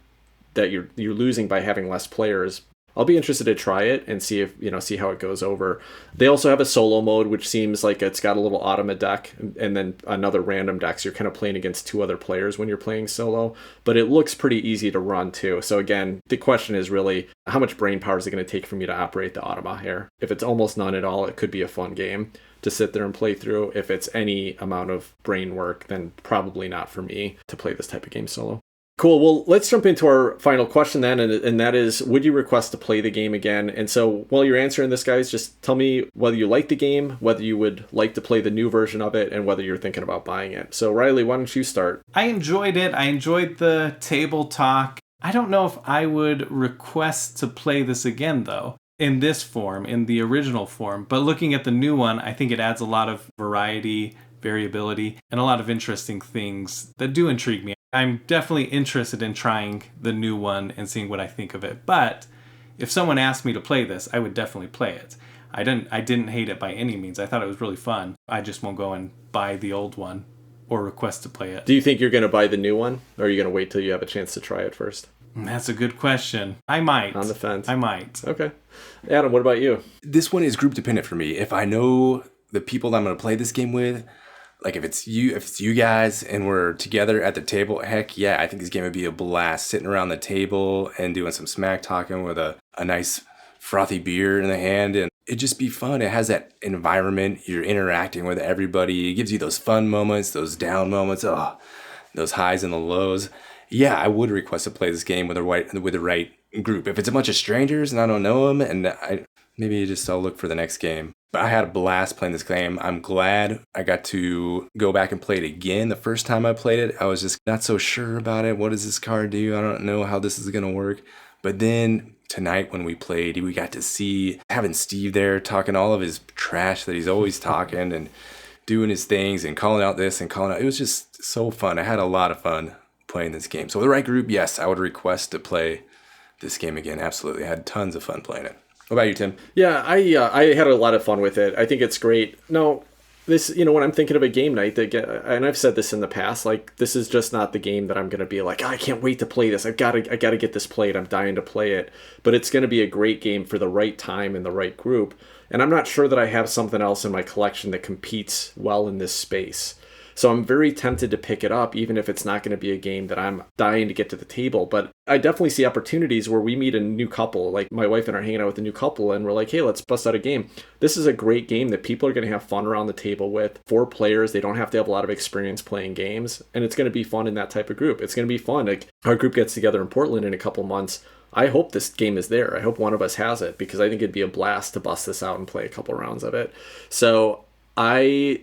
that you're losing by having less players. I'll be interested to try it and see if, see how it goes over. They also have a solo mode, which seems like it's got a little automa deck and then another random deck. So you're kind of playing against 2 other players when you're playing solo, but it looks pretty easy to run too. So again, the question is really how much brain power is it going to take for me to operate the automa here? If it's almost none at all, it could be a fun game to sit there and play through. If it's any amount of brain work, then probably not for me to play this type of game solo. Cool. Well, let's jump into our final question then, and that is, would you request to play the game again? And so while you're answering this, guys, just tell me whether you like the game, whether you would like to play the new version of it, and whether you're thinking about buying it. So Riley, why don't you start? I enjoyed it. I enjoyed the table talk. I don't know if I would request to play this again, though, in this form, in the original form. But looking at the new one, I think it adds a lot of variety, variability, and a lot of interesting things that do intrigue me. I'm definitely interested in trying the new one and seeing what I think of it. But if someone asked me to play this, I would definitely play it. I didn't hate it by any means. I thought it was really fun. I just won't go and buy the old one or request to play it. Do you think you're going to buy the new one, or are you going to wait till you have a chance to try it first? That's a good question. I might. On the fence. I might. Okay. Adam, what about you? This one is group dependent for me. If I know the people that I'm going to play this game with, like if it's you guys and we're together at the table, heck yeah, I think this game would be a blast, sitting around the table and doing some smack talking with a nice frothy beer in the hand, and it'd just be fun. It has that environment, you're interacting with everybody, it gives you those fun moments, those down moments, those highs and the lows. Yeah, I would request to play this game with the right group. If it's a bunch of strangers and I don't know them, and maybe I'll look for the next game. But I had a blast playing this game. I'm glad I got to go back and play it again. The first time I played it, I was just not so sure about it. What does this card do? I don't know how this is going to work. But then tonight when we played, we got to see having Steve there talking all of his trash that he's always talking and doing his things and calling out this and calling out. It was just so fun. I had a lot of fun playing this game. So with the right group, yes, I would request to play this game again. Absolutely. I had tons of fun playing it. What about you, Tim? Yeah, I had a lot of fun with it. I think it's great. No, this, when I'm thinking of a game night, and I've said this in the past, like, this is just not the game that I'm going to be like, I can't wait to play this. I got to get this played. I'm dying to play it. But it's going to be a great game for the right time and the right group. And I'm not sure that I have something else in my collection that competes well in this space. So I'm very tempted to pick it up, even if it's not going to be a game that I'm dying to get to the table. But I definitely see opportunities where we meet a new couple, like my wife and I are hanging out with a new couple, and we're like, hey, let's bust out a game. This is a great game that people are going to have fun around the table with. 4 players, they don't have to have a lot of experience playing games, and it's going to be fun in that type of group. It's going to be fun. Like, our group gets together in Portland in a couple months. I hope this game is there. I hope one of us has it, because I think it'd be a blast to bust this out and play a couple rounds of it. So I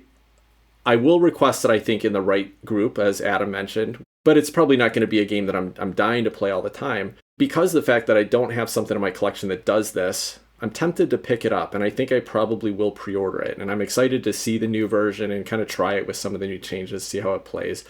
will request it, I think, in the right group, as Adam mentioned, but it's probably not going to be a game that I'm dying to play all the time. Because of the fact that I don't have something in my collection that does this, I'm tempted to pick it up, and I think I probably will pre-order it. And I'm excited to see the new version and kind of try it with some of the new changes, see how it plays.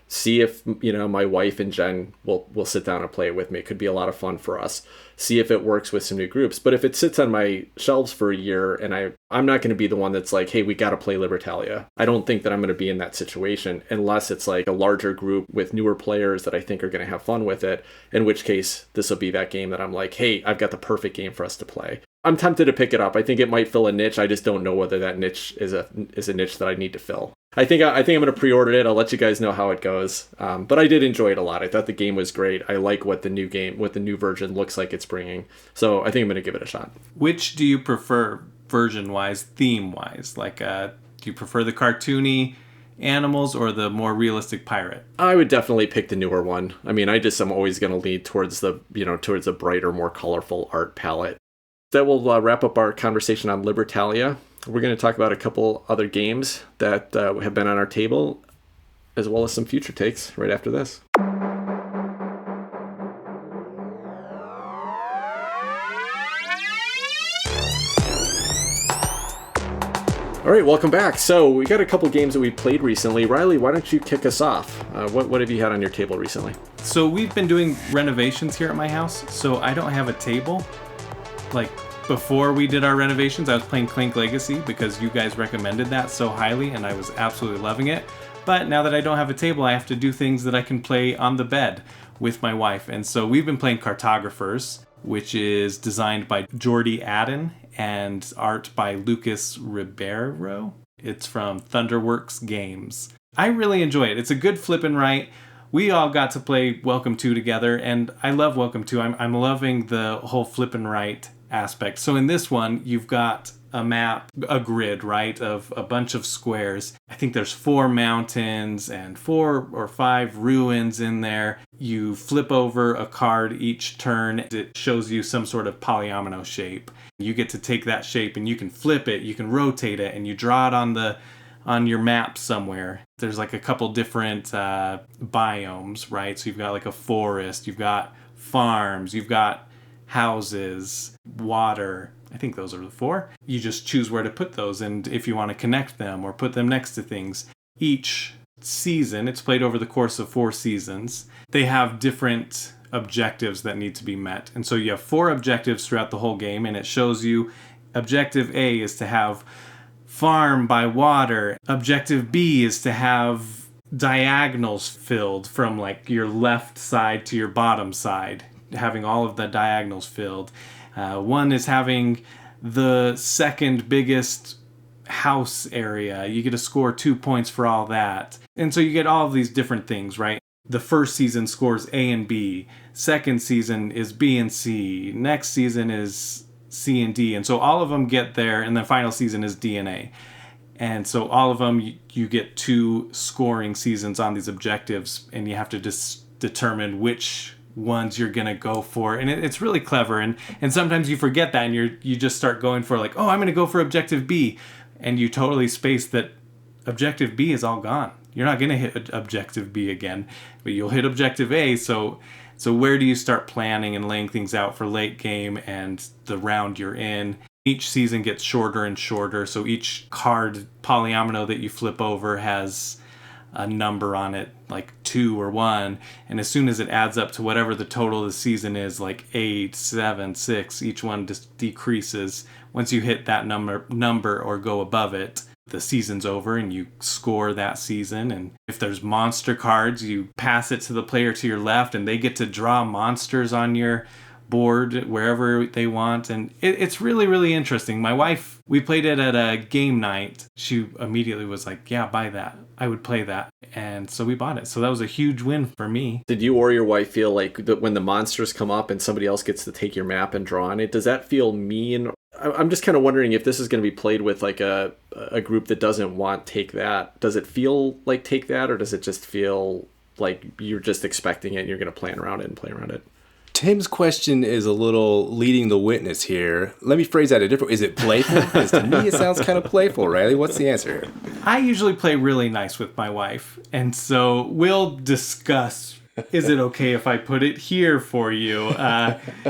See if, my wife and Jen will sit down and play it with me. It could be a lot of fun for us. See if it works with some new groups. But if it sits on my shelves for a year and I'm not going to be the one that's like, hey, we got to play Libertalia. I don't think that I'm going to be in that situation unless it's like a larger group with newer players that I think are going to have fun with it, in which case this will be that game that I'm like, hey, I've got the perfect game for us to play. I'm tempted to pick it up. I think it might fill a niche. I just don't know whether that niche is a niche that I need to fill. I think I'm going to pre-order it. I'll let you guys know how it goes. But I did enjoy it a lot. I thought the game was great. I like what the new version looks like it's bringing. So I think I'm going to give it a shot. Which do you prefer version-wise, theme-wise? Like, do you prefer the cartoony animals or the more realistic pirate? I would definitely pick the newer one. I mean, I'm always going to lean towards the brighter, more colorful art palette. That will wrap up our conversation on Libertalia. We're going to talk about a couple other games that have been on our table, as well as some future takes right after this. All right, welcome back. So we got a couple games that we played recently. Riley, why don't you kick us off? What have you had on your table recently? So we've been doing renovations here at my house, so I don't have a table. Like, before we did our renovations, I was playing Clink Legacy because you guys recommended that so highly, and I was absolutely loving it. But now that I don't have a table, I have to do things that I can play on the bed with my wife. And so we've been playing Cartographers, which is designed by Jordi Adden and art by Lucas Ribeiro. It's from Thunderworks Games. I really enjoy it. It's a good flip and write. We all got to play Welcome to together, and I love Welcome to. I'm loving the whole flip and write aspect. So in this one, you've got a map, a grid, right, of a bunch of squares. I think there's 4 mountains and 4 or 5 ruins in there. You flip over a card each turn. It shows you some sort of polyomino shape. You get to take that shape and you can flip it, you can rotate it, and you draw it on your map somewhere. There's like a couple different biomes, right? So you've got like a forest, you've got farms, you've got houses, water. I think those are the 4. You just choose where to put those, and if you want to connect them or put them next to things. Each season, it's played over the course of 4 seasons, they have different objectives that need to be met. And so you have 4 objectives throughout the whole game, and it shows you objective A is to have farm by water. Objective B is to have diagonals filled from like your left side to your bottom side, having all of the diagonals filled. One is having the second biggest house area. You get to score 2 points for all that. And so you get all of these different things, right? The first season scores A and B. Second season is B and C. Next season is C and D. And so all of them get there, and the final season is D and A. And so all of them, you get 2 scoring seasons on these objectives, and you have to just determine which ones you're gonna go for. And it's really clever, and sometimes you forget that, and you just start going for like, oh, I'm gonna go for objective B, and you totally space that objective B is all gone. You're not gonna hit objective B again, but you'll hit objective A. So where do you start planning and laying things out for late game and the round you're in? Each season gets shorter and shorter, so each card polyomino that you flip over has a number on it, like 2 or 1, and as soon as it adds up to whatever the total of the season is, like 8, 7, 6, each one just decreases. Once you hit that number or go above it, the season's over and you score that season. And if there's monster cards, you pass it to the player to your left, and they get to draw monsters on your board wherever they want. And it's really, really interesting. My wife, we played it at a game night. She immediately was like, yeah, buy that. I would play that. And so we bought it. So that was a huge win for me. Did you or your wife feel like that when the monsters come up and somebody else gets to take your map and draw on it, does that feel mean? I'm just kind of wondering if this is going to be played with like a group that doesn't want Take That. Does it feel like Take That, or does it just feel like you're just expecting it and you're going to plan around it and play around it? Tim's question is a little leading the witness here. Let me phrase that a different. Is it playful? Because to me, it sounds kind of playful, Riley. What's the answer here? I usually play really nice with my wife, and so we'll discuss, is it okay if I put it here for you?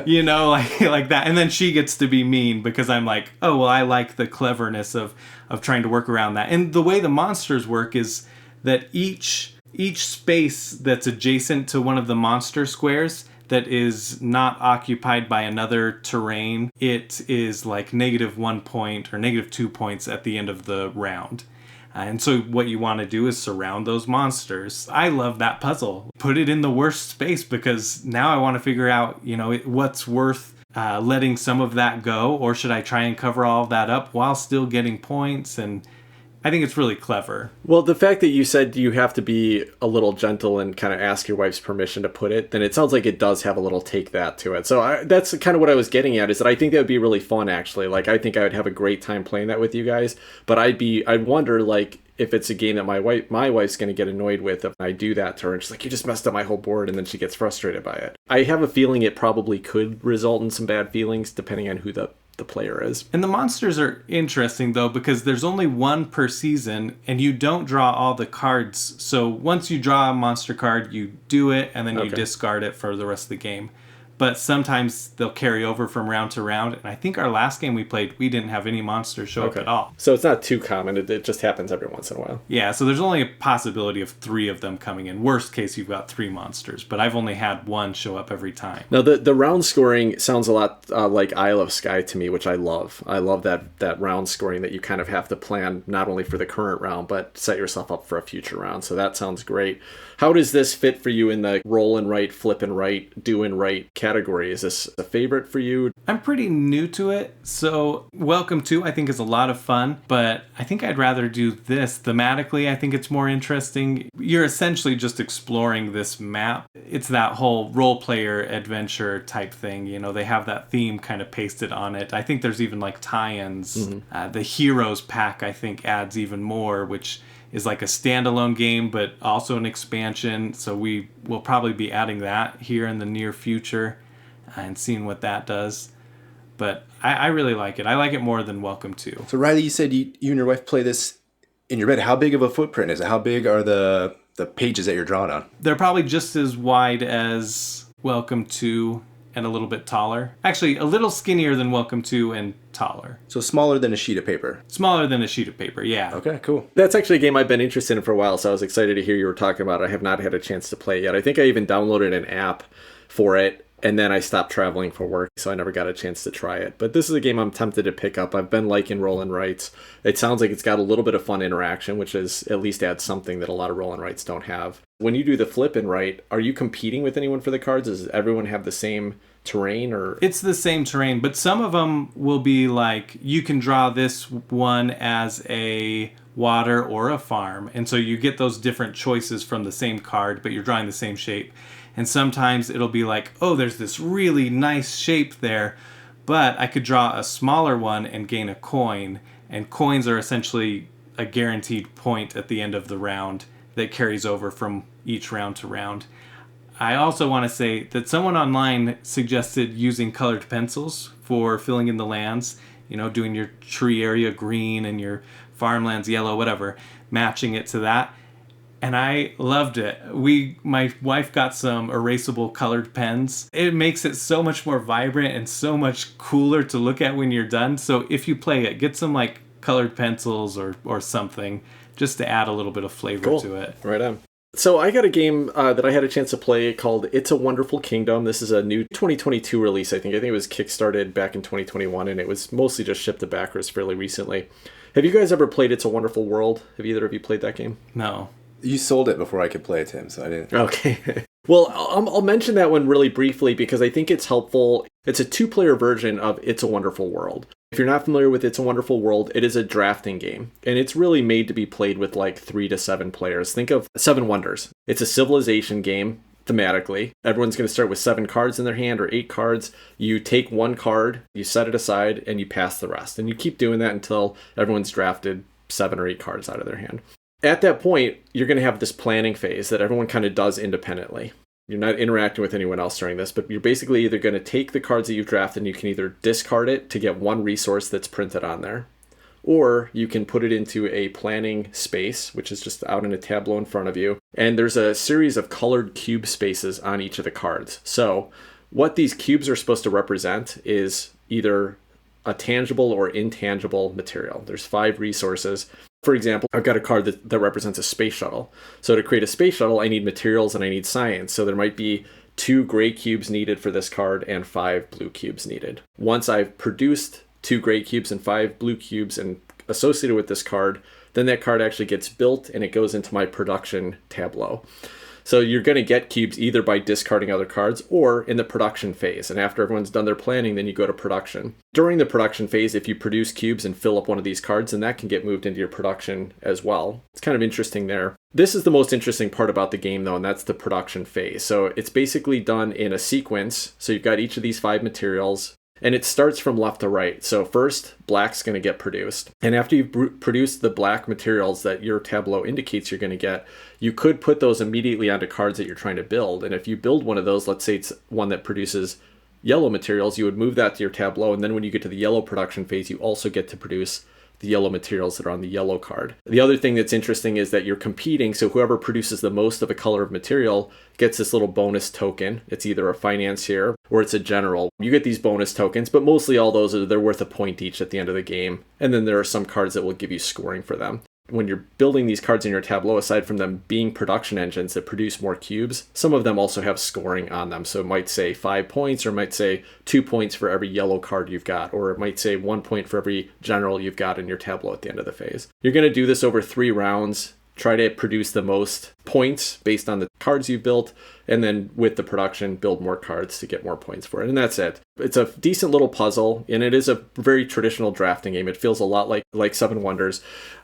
You know, like that. And then she gets to be mean because I'm like, oh, well, I like the cleverness of trying to work around that. And the way the monsters work is that each space that's adjacent to one of the monster squares that is not occupied by another terrain, it is like -1 point or -2 points at the end of the round. And so what you want to do is surround those monsters. I love that puzzle. Put it in the worst space, because now I want to figure out, you know, what's worth letting some of that go, or should I try and cover all of that up while still getting points? And I think it's really clever. Well, the fact that you said you have to be a little gentle and kind of ask your wife's permission to put it, then it sounds like it does have a little Take That to it. So that's kind of what I was getting at, is that I think that would be really fun, actually. Like, I think I would have a great time playing that with you guys. But I'd wonder, like, if it's a game that my wife's going to get annoyed with if I do that to her. And she's like, you just messed up my whole board, and then she gets frustrated by it. I have a feeling it probably could result in some bad feelings, depending on who the player is. And the monsters are interesting, though, because there's only 1 per season, and you don't draw all the cards. So once you draw a monster card, you do it, and then you discard it for the rest of the game. But sometimes they'll carry over from round to round. And I think our last game we played, we didn't have any monsters show up at all. So it's not too common. It just happens every once in a while. Yeah, so there's only a possibility of 3 of them coming in. Worst case, you've got 3 monsters. But I've only had 1 show up every time. Now, the round scoring sounds a lot like Isle of Skye to me, which I love. I love that round scoring that you kind of have to plan not only for the current round, but set yourself up for a future round. So that sounds great. How does this fit for you in the roll and write, flip and write, do and write category? category? Is this a favorite for you? I'm pretty new to it, so Welcome to I think is a lot of fun, but I think I'd rather do this thematically. I think it's more interesting. You're essentially just exploring this map. It's that whole role player adventure type thing. You know, they have that theme kind of pasted on it. I think there's even like tie-ins. The Heroes pack, I think, adds even more, which is like a standalone game, but also an expansion. So we will probably be adding that here in the near future and seeing what that does. But I really like it. I like it more than Welcome to. So Riley, you said you and your wife play this in your bed. How big of a footprint is it? How big are the pages that you're drawing on? They're probably just as wide as Welcome to and a little bit taller. Actually, a little skinnier than Welcome to and taller. So smaller than a sheet of paper. Smaller than a sheet of paper, yeah. Okay, cool. That's actually a game I've been interested in for a while, so I was excited to hear you were talking about it. I have not had a chance to play it yet. I think I even downloaded an app for it, and then I stopped traveling for work, so I never got a chance to try it. But this is a game I'm tempted to pick up. I've been liking roll and writes. It sounds like it's got a little bit of fun interaction, which is at least adds something that a lot of roll and writes don't have. When you do the flip and write, are you competing with anyone for the cards? Does everyone have the same terrain? Or it's the same terrain, but some of them will be like, you can draw this one as a water or a farm, and so you get those different choices from the same card, but you're drawing the same shape. And sometimes it'll be like, oh, there's this really nice shape there, but I could draw a smaller one and gain a coin, and coins are essentially a guaranteed point at the end of the round that carries over from each round to round. I also want to say that someone online suggested using colored pencils for filling in the lands, you know, doing your tree area green and your farmlands yellow, whatever, matching it to that. And I loved it. My wife got some erasable colored pens. It makes it so much more vibrant and so much cooler to look at when you're done. So if you play it, get some like colored pencils or something just to add a little bit of flavor to it. Right on. So I got a game that I had a chance to play called It's a Wonderful Kingdom. This is a new 2022 release, I think. I think it was kickstarted back in 2021, and it was mostly just shipped to backers fairly recently. Have you guys ever played It's a Wonderful World? Have either of you played that game? No. You sold it before I could play it, Tim, so I didn't. Okay. Well, I'll mention that one really briefly because I think it's helpful. It's a 2-player version of It's a Wonderful World. If you're not familiar with It's a Wonderful World, it is a drafting game, and it's really made to be played with like 3 to 7 players. Think of Seven Wonders. It's a civilization game thematically. Everyone's going to start with 7 cards in their hand or 8 cards. You take 1 card, you set it aside, and you pass the rest. And you keep doing that until everyone's drafted 7 or 8 cards out of their hand. At that point, you're going to have this planning phase that everyone kind of does independently. You're not interacting with anyone else during this, but you're basically either going to take the cards that you've drafted and you can either discard it to get 1 resource that's printed on there, or you can put it into a planning space, which is just out in a tableau in front of you. And there's a series of colored cube spaces on each of the cards. So what these cubes are supposed to represent is either a tangible or intangible material. There's 5 resources. For example, I've got a card that represents a space shuttle. So to create a space shuttle, I need materials and I need science. So there might be 2 gray cubes needed for this card and 5 blue cubes needed. Once I've produced 2 gray cubes and 5 blue cubes and associated with this card, then that card actually gets built and it goes into my production tableau. So you're going to get cubes either by discarding other cards or in the production phase. And after everyone's done their planning, then you go to production. During the production phase, if you produce cubes and fill up one of these cards, then that can get moved into your production as well. It's kind of interesting there. This is the most interesting part about the game, though, and that's the production phase. So it's basically done in a sequence. So you've got each of these 5 materials. And it starts from left to right. So first, black's going to get produced. And after you've produced the black materials that your tableau indicates you're going to get, you could put those immediately onto cards that you're trying to build. And if you build one of those, let's say it's one that produces yellow materials, you would move that to your tableau. And then when you get to the yellow production phase, you also get to produce the yellow materials that are on the yellow card. The other thing that's interesting is that you're competing, so whoever produces the most of a color of material gets this little bonus token. It's either a financier or it's a general. You get these bonus tokens, but mostly all those they're worth a point each at the end of the game. And then there are some cards that will give you scoring for them. When you're building these cards in your tableau, aside from them being production engines that produce more cubes, some of them also have scoring on them. So it might say 5 points, or it might say 2 points for every yellow card you've got, or it might say 1 point for every general you've got in your tableau at the end of the phase. You're going to do this over 3 rounds. try to produce the most points based on the cards you've built, and then with the production, build more cards to get more points for it. And that's it. It's a decent little puzzle, and it is a very traditional drafting game. It feels a lot like Seven Wonders.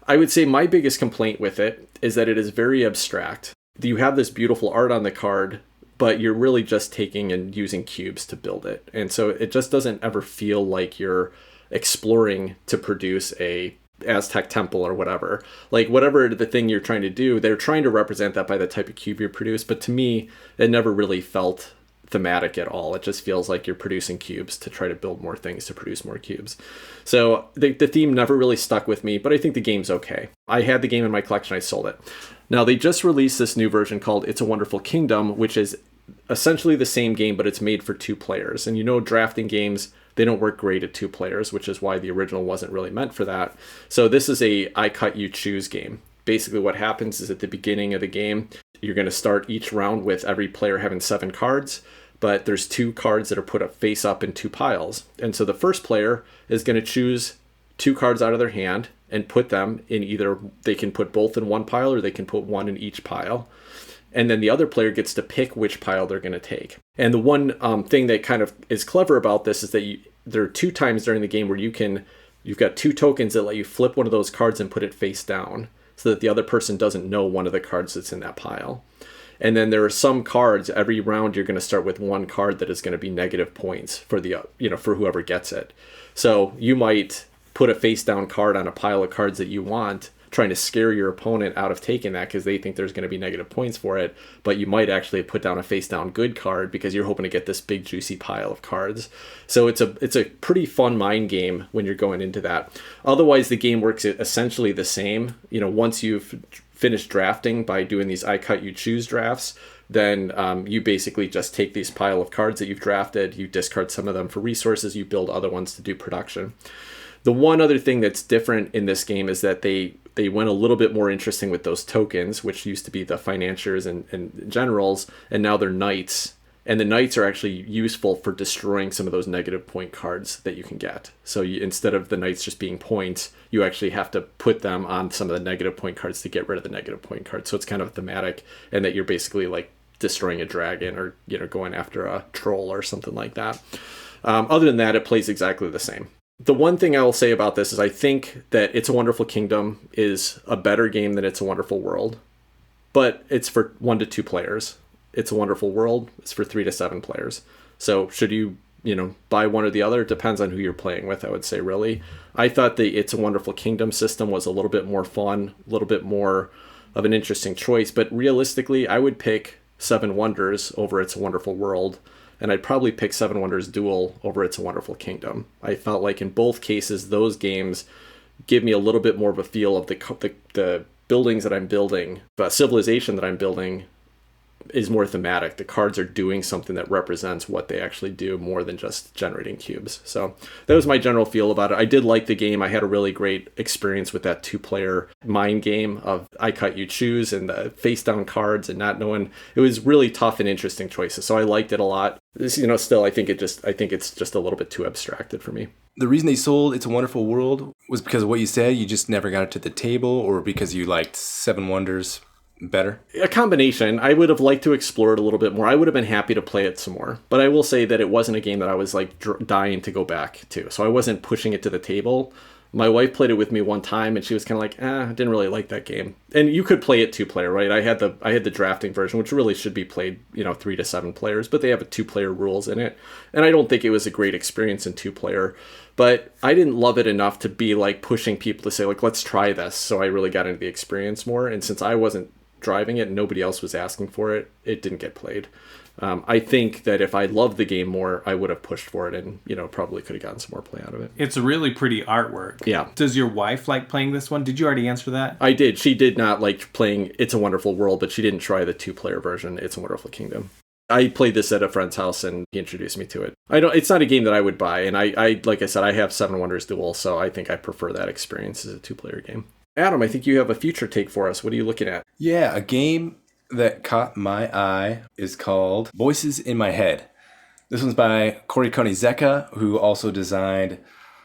I would say my biggest complaint with it is that it is very abstract. You have this beautiful art on the card, but you're really just taking and using cubes to build it. And so it just doesn't ever feel like you're exploring to produce a Aztec temple or whatever. Like whatever the thing you're trying to do, they're trying to represent that by the type of cube you produce. But to me, it never really felt thematic at all. It just feels like you're producing cubes to try to build more things to produce more cubes. So the theme never really stuck with me, but I think the game's okay. I had the game in my collection, I sold it. Now they just released this new version called It's a Wonderful Kingdom, which is essentially the same game, but it's made for 2 players. And you know, drafting games, they don't work great at 2 players, which is why the original wasn't really meant for that. So this is a I cut, you choose game. Basically what happens is at the beginning of the game, you're going to start each round with every player having 7 cards, but there's 2 cards that are put up face up in 2 piles. And so the first player is going to choose 2 cards out of their hand and put them in either, they can put both in one pile or they can put one in each pile. And then the other player gets to pick which pile they're going to take. And the one thing that kind of is clever about this is that there are 2 times during the game where you've got 2 tokens that let you flip one of those cards and put it face down so that the other person doesn't know one of the cards that's in that pile. And then there are some cards, every round you're going to start with 1 card that is going to be negative points for for whoever gets it. So you might put a face down card on a pile of cards that you want, trying to scare your opponent out of taking that because they think there's going to be negative points for it, but you might actually put down a face down good card because you're hoping to get this big juicy pile of cards. So it's a pretty fun mind game when you're going into that. Otherwise the game works essentially the same. Once you've finished drafting by doing these I cut, you choose drafts, then you basically just take these pile of cards that you've drafted, you discard some of them for resources, you build other ones to do production. The one other thing that's different in this game is that they went a little bit more interesting with those tokens, which used to be the financiers and generals, and now they're knights. And the knights are actually useful for destroying some of those negative point cards that you can get. So instead of the knights just being points, you actually have to put them on some of the negative point cards to get rid of the negative point cards. So it's kind of thematic, and that you're basically like destroying a dragon or going after a troll or something like that. Other than that, it plays exactly the same. The one thing I will say about this is I think that It's a Wonderful Kingdom is a better game than It's a Wonderful World, but it's for 1 to 2 players. It's a Wonderful World is for 3 to 7 players. So should you buy one or the other? It depends on who you're playing with, I would say, really. I thought the It's a Wonderful Kingdom system was a little bit more fun, a little bit more of an interesting choice, but realistically, I would pick 7 Wonders over It's a Wonderful World. And I'd probably pick 7 Wonders Duel over It's a Wonderful Kingdom. I felt like in both cases, those games give me a little bit more of a feel of the buildings that I'm building, the civilization that I'm building is more thematic. The cards are doing something that represents what they actually do more than just generating cubes. So that was my general feel about it. I did like the game. I had a really great experience with that 2-player mind game of I cut, you choose and the face down cards and not knowing. It was really tough and interesting choices. So I liked it a lot. Still, I think it's just a little bit too abstracted for me. The reason they sold It's a Wonderful World was because of what you said, you just never got it to the table, or because you liked 7 Wonders better? A combination. I would have liked to explore it a little bit more. I would have been happy to play it some more. But I will say that it wasn't a game that I was like dying to go back to. So I wasn't pushing it to the table. My wife played it with me one time and she was kind of like, I didn't really like that game. And you could play it 2-player, right? I had the drafting version, which really should be played, 3 to 7 players, but they have a 2-player rules in it. And I don't think it was a great experience in 2-player, but I didn't love it enough to be like pushing people to say like, let's try this. So I really got into the experience more. And since I wasn't driving it and nobody else was asking for it, it didn't get played. I think that if I loved the game more, I would have pushed for it and, probably could have gotten some more play out of it. It's a really pretty artwork. Yeah. Does your wife like playing this one? Did you already answer that? I did. She did not like playing It's a Wonderful World, but she didn't try the 2-player version, It's a Wonderful Kingdom. I played this at a friend's house and he introduced me to it. It's not a game that I would buy. And I like I said, I have 7 Wonders Duel, so I think I prefer that experience as a 2-player game. Adam, I think you have a future take for us. What are you looking at? Yeah, a game that caught my eye is called Voices in My Head. This one's by Corey Konizeka, who also designed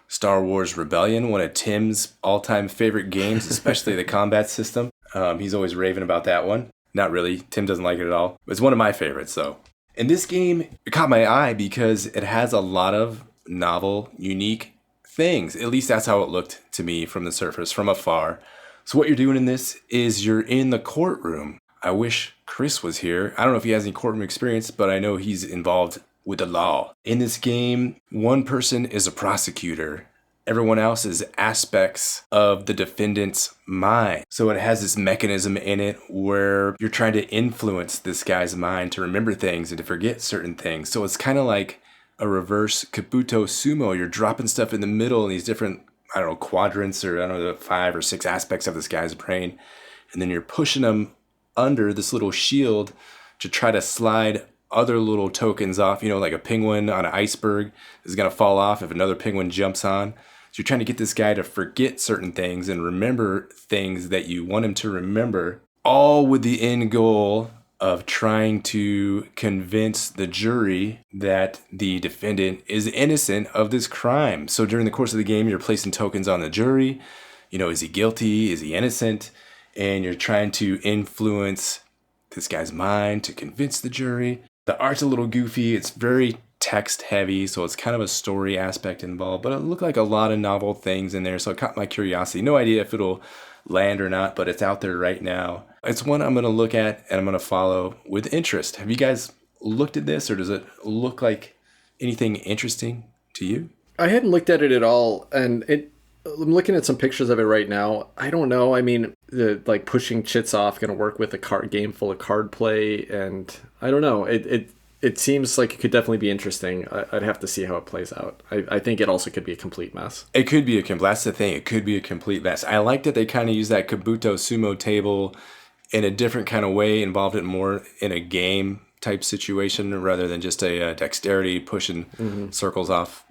Star Wars Rebellion, one of Tim's all-time favorite games, especially the combat system. He's always raving about that one. Not really. Tim doesn't like it at all. It's one of my favorites, though. And this game, it caught my eye because it has a lot of novel, unique things. At least that's how it looked to me from the surface, from afar. So what you're doing in this is you're in the courtroom. I wish Chris was here. I don't know if he has any courtroom experience, but I know he's involved with the law. In this game, one person is a prosecutor. Everyone else is aspects of the defendant's mind. So it has this mechanism in it where you're trying to influence this guy's mind to remember things and to forget certain things. So it's kind of like a reverse Kabuto Sumo. You're dropping stuff in the middle in these different, quadrants or 5 or 6 aspects of this guy's brain. And then you're pushing them under this little shield to try to slide other little tokens off, like a penguin on an iceberg is going to fall off if another penguin jumps on. So you're trying to get this guy to forget certain things and remember things that you want him to remember, all with the end goal of trying to convince the jury that the defendant is innocent of this crime. So during the course of the game, you're placing tokens on the jury. Is he guilty? Is he innocent? And you're trying to influence this guy's mind to convince the jury. The art's a little goofy. It's very text heavy, so it's kind of a story aspect involved, but it looked like a lot of novel things in there, so it caught my curiosity. No idea if it'll land or not, but it's out there right now. It's one I'm going to look at and I'm going to follow with interest. Have you guys looked at this, or does it look like anything interesting to you? I hadn't looked at it at all, and I'm looking at some pictures of it right now. I don't know. I mean, the pushing chits off going to work with a card game full of card play, and I don't know. It seems like it could definitely be interesting. I'd have to see how it plays out. I think it also could be a complete mess. It could be that's the thing. It could be a complete mess. I like that they kind of use that Kabuto Sumo table in a different kind of way, involved it more in a game type situation rather than just a dexterity pushing circles off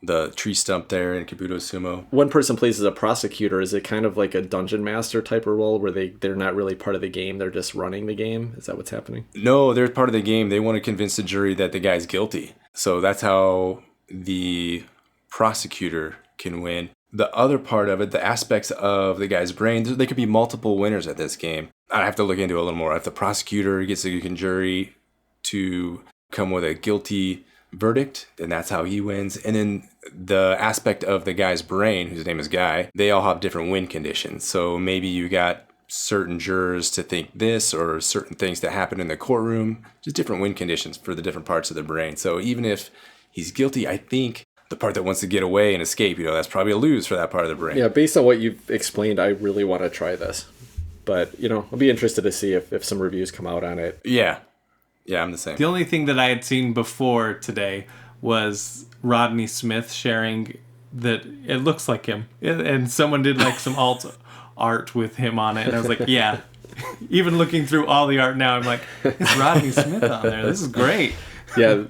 the tree stump there in Kabuto Sumo. One person plays as a prosecutor. Is it kind of like a dungeon master type of role where they're not really part of the game, they're just running the game? Is that what's happening? No, they're part of the game. They want to convince the jury that the guy's guilty. So that's how the prosecutor can win. The other part of it, the aspects of the guy's brain, there could be multiple winners at this game. I have to look into it a little more. If the prosecutor gets the jury to come with a guilty verdict, then that's how he wins. And then the aspect of the guy's brain, whose name is Guy, they all have different win conditions. So maybe you got certain jurors to think this, or certain things that happen in the courtroom, just different win conditions for the different parts of the brain. So even if he's guilty, I think the part that wants to get away and escape, that's probably a lose for that part of the brain. Yeah, based on what you've explained, I really want to try this. But, I'll be interested to see if some reviews come out on it. Yeah, I'm the same. The only thing that I had seen before today was Rodney Smith sharing that it looks like him. And someone did some alt art with him on it. And I was like, yeah. Even looking through all the art now, I'm like, it's Rodney Smith on there. This is great. Yeah.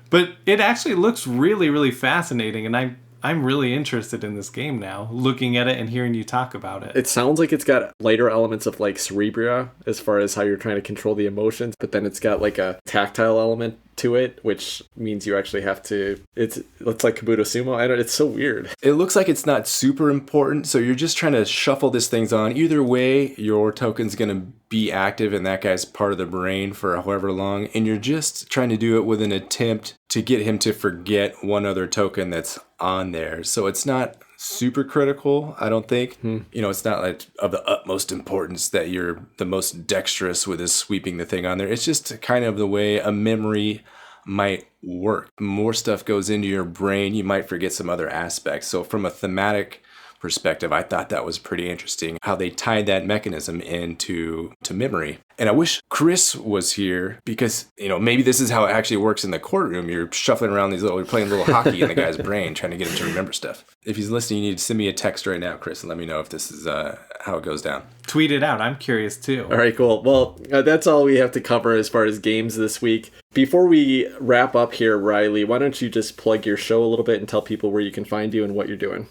But it actually looks really, really fascinating. And I'm really interested in this game now, looking at it and hearing you talk about it. It sounds like it's got lighter elements of Cerebria as far as how you're trying to control the emotions, but then it's got a tactile element to it, which means you actually have to. It's like Kabuto Sumo. It's so weird. It looks like it's not super important, so you're just trying to shuffle these things on. Either way, your token's going to be active in that guy's part of the brain for however long, and you're just trying to do it with an attempt to get him to forget one other token that's on there. So it's not super critical, I don't think. It's not of the utmost importance that you're the most dexterous with sweeping the thing on there. It's just kind of the way a memory might work. More stuff goes into your brain, you might forget some other aspects. So from a thematic perspective, I thought that was pretty interesting how they tied that mechanism into memory. And I wish Chris was here because, maybe this is how it actually works in the courtroom. You're shuffling around you're playing little hockey in the guy's brain, trying to get him to remember stuff. If he's listening, you need to send me a text right now, Chris, and let me know if this is how it goes down. Tweet it out. I'm curious too. All right, cool. Well, that's all we have to cover as far as games this week. Before we wrap up here, Riley, why don't you just plug your show a little bit and tell people where you can find you and what you're doing?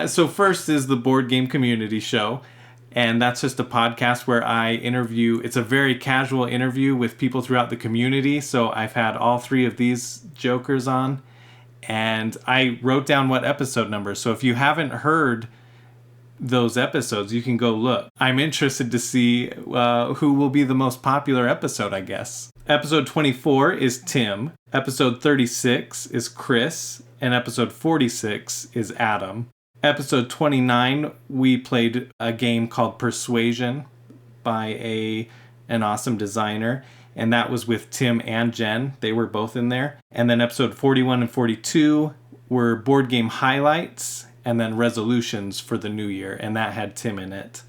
So first is the Board Game Community Show, and that's just a podcast where I interview. It's a very casual interview with people throughout the community, so I've had all 3 of these jokers on, and I wrote down what episode number. So if you haven't heard those episodes, you can go look. I'm interested to see who will be the most popular episode, I guess. Episode 24 is Tim. Episode 36 is Chris. And episode 46 is Adam. Episode 29, we played a game called Persuasion by an awesome designer. And that was with Tim and Jen. They were both in there. And then episode 41 and 42 were board game highlights and then resolutions for the new year. And that had Tim in it.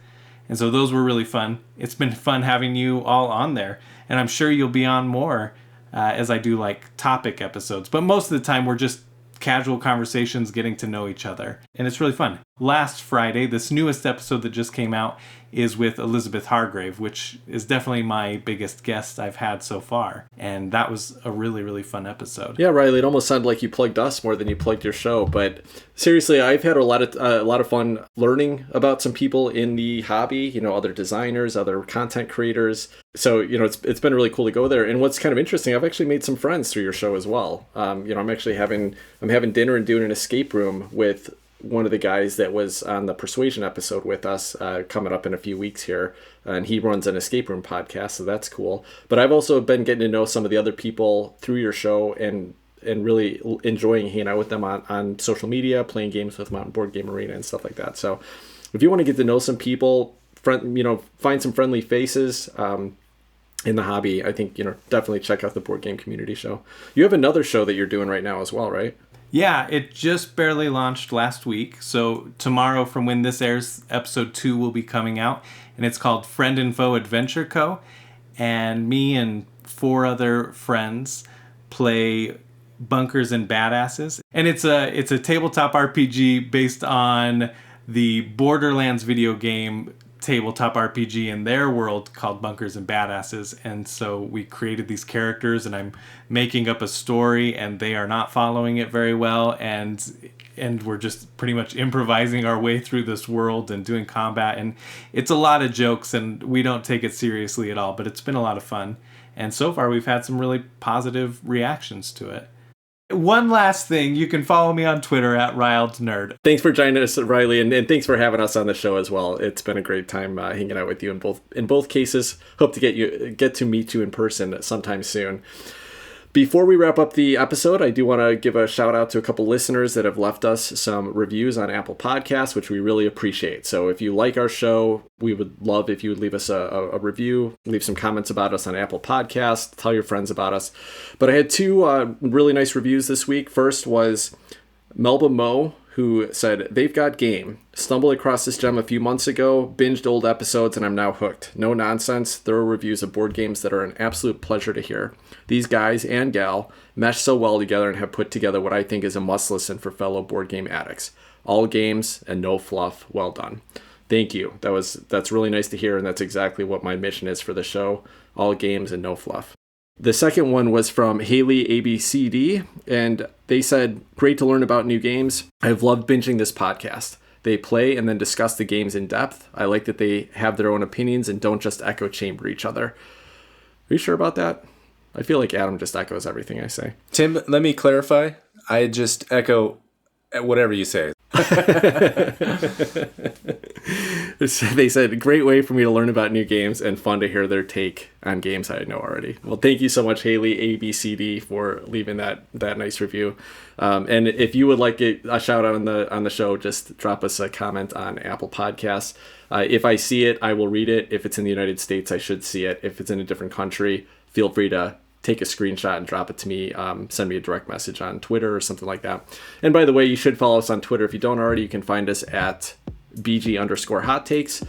And so those were really fun. It's been fun having you all on there. And I'm sure you'll be on more as I do like topic episodes. But most of the time we're just casual conversations, getting to know each other. And it's really fun. Last Friday, this newest episode that just came out is with Elizabeth Hargrave, which is definitely my biggest guest I've had so far. And that was a really, really fun episode. Yeah, Riley, it almost sounded like you plugged us more than you plugged your show. But seriously, I've had a lot of fun learning about some people in the hobby, other designers, other content creators. So, it's been really cool to go there. And what's kind of interesting, I've actually made some friends through your show as well. I'm actually having dinner and doing an escape room with one of the guys that was on the Persuasion episode with us coming up in a few weeks here. And he runs an escape room podcast, so that's cool. But I've also been getting to know some of the other people through your show and really enjoying hanging out with them on social media, playing games with them on Board Game Arena and stuff like that. So if you want to get to know some people, find some friendly faces in the hobby, I think, definitely check out the Board Game Community Show. You have another show that you're doing right now as well, right? Yeah, it just barely launched last week. So tomorrow, from when this airs, episode 2 will be coming out. And it's called Friend and Foe Adventure Co. And me and 4 other friends play Bunkers and Badasses. And it's a tabletop RPG based on the Borderlands video game tabletop RPG in their world called Bunkers and Badasses. And so we created these characters, and I'm making up a story, and they are not following it very well, and we're just pretty much improvising our way through this world and doing combat, and it's a lot of jokes, and we don't take it seriously at all, but it's been a lot of fun. And so far we've had some really positive reactions to it. One last thing, you can follow me on Twitter at RiledNerd. Thanks for joining us, Riley, and thanks for having us on the show as well. It's been a great time hanging out with you in both cases. Hope to get to meet you in person sometime soon. Before we wrap up the episode, I do want to give a shout out to a couple listeners that have left us some reviews on Apple Podcasts, which we really appreciate. So if you like our show, we would love if you would leave us a review, leave some comments about us on Apple Podcasts, tell your friends about us. But I had 2 really nice reviews this week. First was Melba Mo, who said, "They've got game. Stumbled across this gem a few months ago, binged old episodes, and I'm now hooked. No nonsense, thorough reviews of board games that are an absolute pleasure to hear. These guys and gal mesh so well together and have put together what I think is a must listen for fellow board game addicts. All games and no fluff. Well done." Thank you. That's really nice to hear, and that's exactly what my mission is for the show. All games and no fluff. The second one was from Haley ABCD, and they said, "Great to learn about new games. I've loved binging this podcast. They play and then discuss the games in depth. I like that they have their own opinions and don't just echo chamber each other." Are you sure about that? I feel like Adam just echoes everything I say. Tim, let me clarify. I just echo whatever you say. They said, "Great way for me to learn about new games and fun to hear their take on games I know already." Well, thank you so much, Haley ABCD, for leaving that nice review. And if you would like a shout out on the show, just drop us a comment on Apple Podcasts. If I see it, I will read it. If it's in the United States, I should see it. If it's in a different country, feel free to take a screenshot and drop it to me. Send me a direct message on Twitter or something like that. And by the way, you should follow us on Twitter. If you don't already, you can find us at BG_hot takes.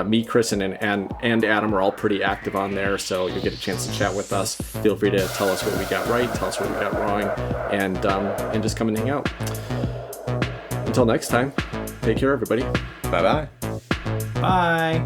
Me, Chris, and Adam are all pretty active on there, so you'll get a chance to chat with us. Feel free to tell us what we got right, tell us what we got wrong, and just come and hang out. Until next time, take care, everybody. Bye-bye. Bye.